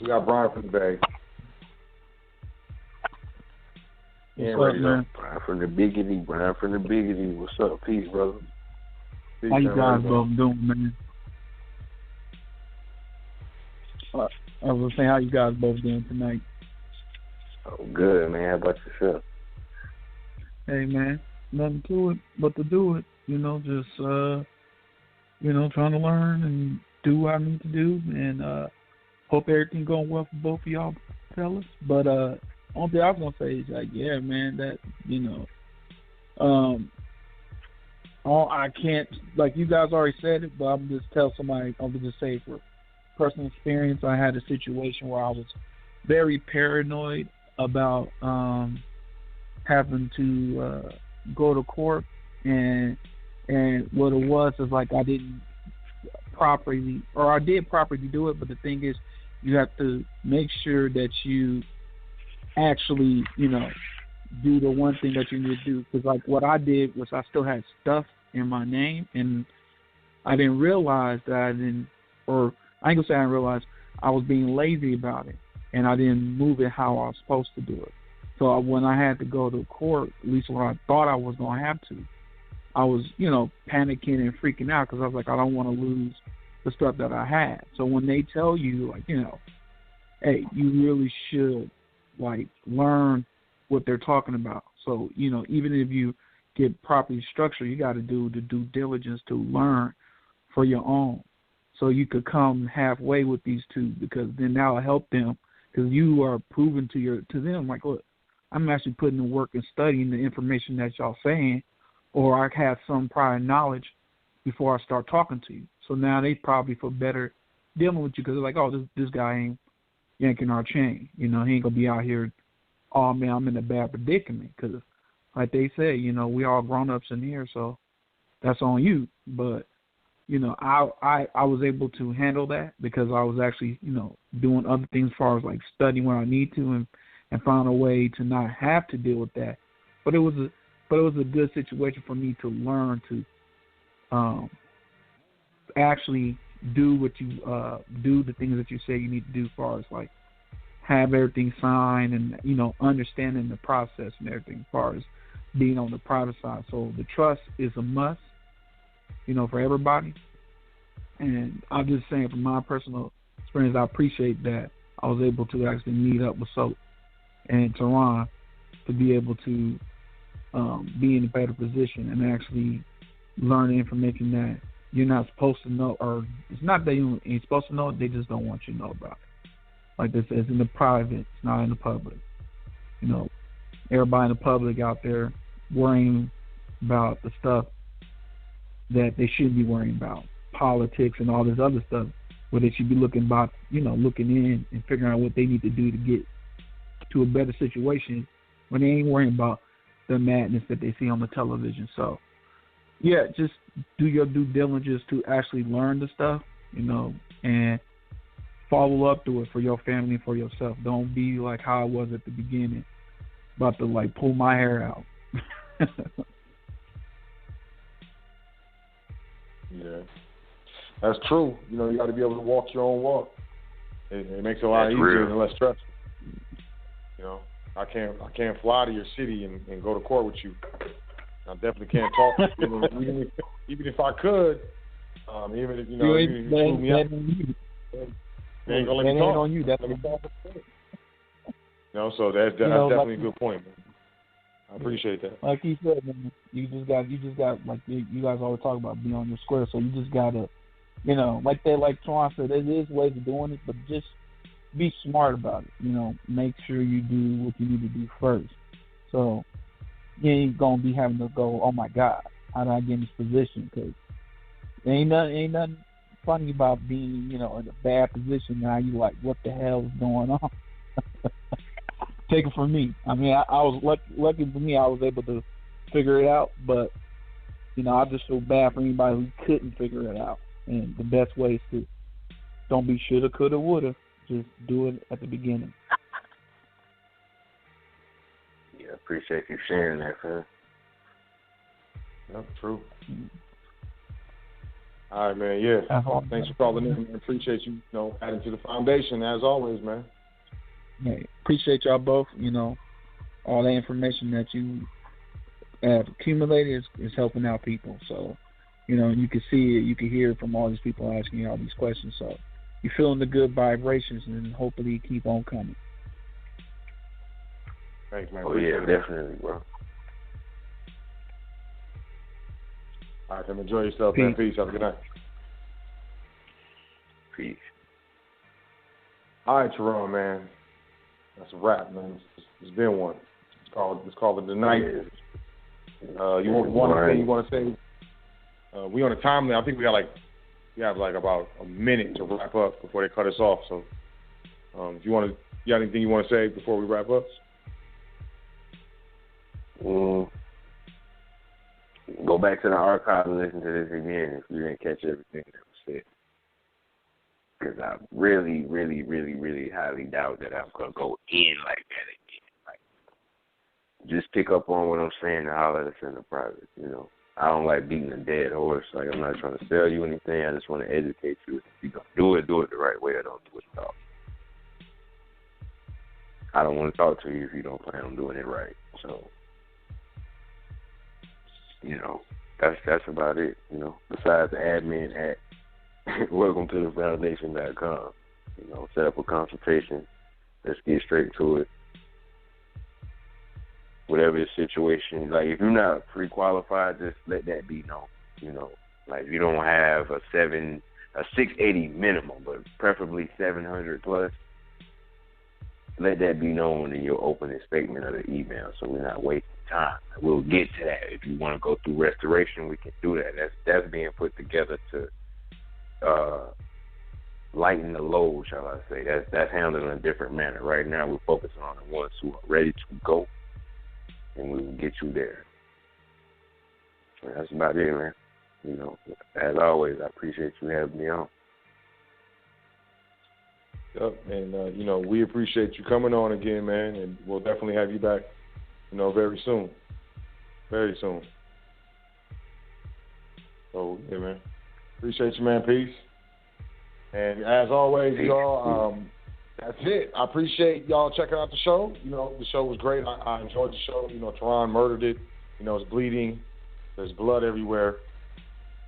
We got Brian from the Bay. What's up, man? Brian from the Biggity. What's up? Peace, brother. Peace, How you guys man. both doing, man? I was saying, how you guys both doing tonight? Oh, good, man. How about yourself? Hey, man, nothing to it but to do it. Just trying to learn and do what I need to do, and hope everything going well for both of y'all fellas. But only thing I was gonna say is like, yeah, man, that I can't, like you guys already said it, but I'm just tell somebody. I'm just say for personal experience, I had a situation where I was very paranoid about having to go to court, and what it was is like I didn't properly, or I did properly do it, but the thing is, you have to make sure that you actually, do the one thing that you need to do. Because like what I did was I still had stuff in my name, and I didn't realize that I ain't gonna say I didn't realize, I was being lazy about it, and I didn't move it how I was supposed to do it. So when I had to go to court, at least when I thought I was gonna have to, I was, panicking and freaking out because I was like, I don't want to lose the stuff that I had. So when they tell you, like, hey, you really should, like, learn what they're talking about. So, even if you get properly structured, you got to do the due diligence to learn for your own. So you could come halfway with these two, because then that'll help them, because you are proving to them, like, look, I'm actually putting the work and studying the information that y'all saying, or I have some prior knowledge before I start talking to you. So now they probably feel better dealing with you, because they're like, oh, this guy ain't yanking our chain. He ain't going to be out here, oh, man, I'm in a bad predicament. Because like they say, we all grown-ups in here, so that's on you. But, I was able to handle that because I was actually, doing other things as far as, like, studying when I need to and found a way to not have to deal with that. But it was a good situation for me to learn to actually do what you do, the things that you say you need to do, as far as like have everything signed and understanding the process and everything, as far as being on the private side. So the trust is a must, for everybody. And I'm just saying, from my personal experience, I appreciate that I was able to actually meet up with Sot and Toran to be able to be in a better position and actually learn the information that you're not supposed to know, or it's not that you ain't supposed to know it, they just don't want you to know about it. Like this, it's in the private, it's not in the public. Everybody in the public out there worrying about the stuff that they shouldn't be worrying about, politics and all this other stuff, where they should be looking in and figuring out what they need to do to get to a better situation, when they ain't worrying about the madness that they see on the television. So, yeah, just do your due diligence to actually learn the stuff, and follow up to it for your family and for yourself. Don't be like how I was at the beginning, about to like pull my hair out. Yeah, that's true. You got to be able to walk your own walk. It makes it a lot easier and less stressful. I can't fly to your city and go to court with you. I definitely can't talk to you. Even if I could, even if you flew me up, they ain't gonna let me talk. On you. That's let me talk. So that's definitely a good point, man. I appreciate that. Like he said, man, you just got like you guys always talk about being on your square. So you just gotta, like Toran said, there is ways of doing it, but just be smart about it. Make sure you do what you need to do first. So you ain't gonna be having to go, oh my God, how did I get in this position? Because Ain't nothing funny about being, in a bad position. Now you like, what the hell is going on? Take it from me. I mean, I was lucky for me. I was able to figure it out, but I just feel bad for anybody who couldn't figure it out. And the best way is to don't be shoulda, coulda, woulda. Just do it at the beginning. Yeah, appreciate you sharing that, man. Yep, true. All right, man. Yeah. Thanks for calling in. I appreciate you, adding to the foundation as always, man. Yeah, appreciate y'all both. All the information that you have accumulated is helping out people. So, you can see it, you can hear it from all these people asking you all these questions. So, you're feeling the good vibrations, and hopefully you keep on coming. Thanks, man. Oh, yeah, definitely, bro. All right, enjoy yourself, Peace. man. Peace. Have a good night. Peace. All right, Toran, man. That's a wrap, man. It's been one. Let's call it the night. You want one thing you want to say? We on a time limit. I think we have about a minute to wrap up before they cut us off. So, if you got anything you want to say before we wrap up? Go back to the archive and listen to this again if you didn't catch everything that was said. Because I really, really, really, really highly doubt that I'm going to go in like that again. Just pick up on what I'm saying and holler at us in the private, I don't like beating a dead horse. I'm not trying to sell you anything. I just want to educate you. If you're going to do it the right way, or don't do it at all. I don't want to talk to you if you don't plan on doing it right. So, that's about it, Besides the admin at welcome to the foundation.com. Set up a consultation. Let's get straight to it. Whatever the situation, if you're not pre-qualified, just let that be known. If you don't have a 680 minimum, but preferably 700 plus, let that be known in your opening statement of the email, so we're not wasting time. We'll get to that. If you want to go through restoration, we can do that. That's being put together to lighten the load, shall I say. That's handled in a different manner. Right now, we're focusing on the ones who are ready to go, and we will get you there. So that's about it, man. As always, I appreciate you having me on. Yep, and we appreciate you coming on again, man, and we'll definitely have you back, very soon. Very soon. So, yeah, man. Appreciate you, man. Peace. And as always, y'all, that's it. I appreciate y'all checking out the show. The show was great. I enjoyed the show. Toran murdered it. It's bleeding. There's blood everywhere.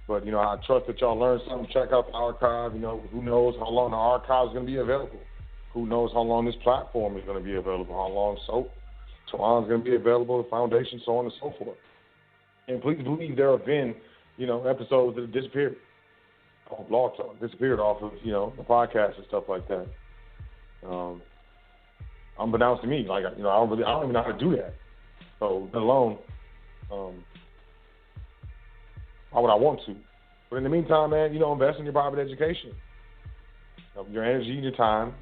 But, I trust that y'all learned something. Check out the archive. Who knows how long the archive is going to be available. Who knows how long this platform is going to be available. How long Toran's going to be available, the foundation, so on and so forth. And please believe there have been, episodes that have disappeared. Blog Talk disappeared off of, the podcast and stuff like that. Unbeknownst to me, I don't even know how to do that. So, let alone, why would I want to? But in the meantime, man, invest in your private education. Your energy, your time.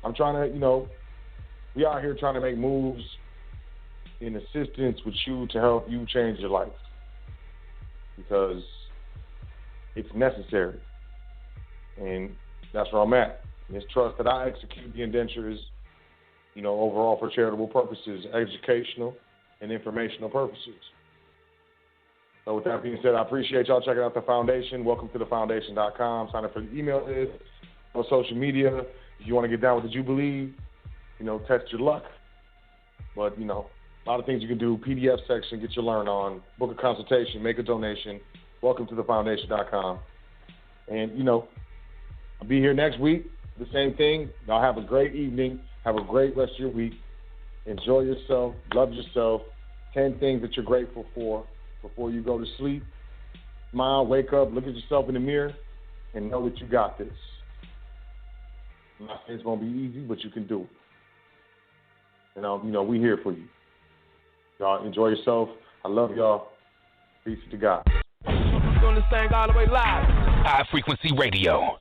I'm trying to, we out here trying to make moves in assistance with you to help you change your life. Because it's necessary. And that's where I'm at. And it's trust that I execute the indentures, overall for charitable purposes, educational and informational purposes. So with that being said, I appreciate y'all checking out the foundation. Welcome to thefoundation.com. Sign up for the email list, on social media. If you want to get down with the Jubilee, test your luck. But, a lot of things you can do. PDF section, get your learn on, book a consultation, make a donation. Welcome to thefoundation.com. And, I'll be here next week. The same thing. Y'all have a great evening. Have a great rest of your week. Enjoy yourself. Love yourself. 10 things that you're grateful for before you go to sleep. Smile, wake up, look at yourself in the mirror, and know that you got this. I'm not saying it's going to be easy, but you can do it. And, we're here for you. Y'all enjoy yourself. I love y'all. Peace to God. doing this thing all the way live. High Frequency Radio.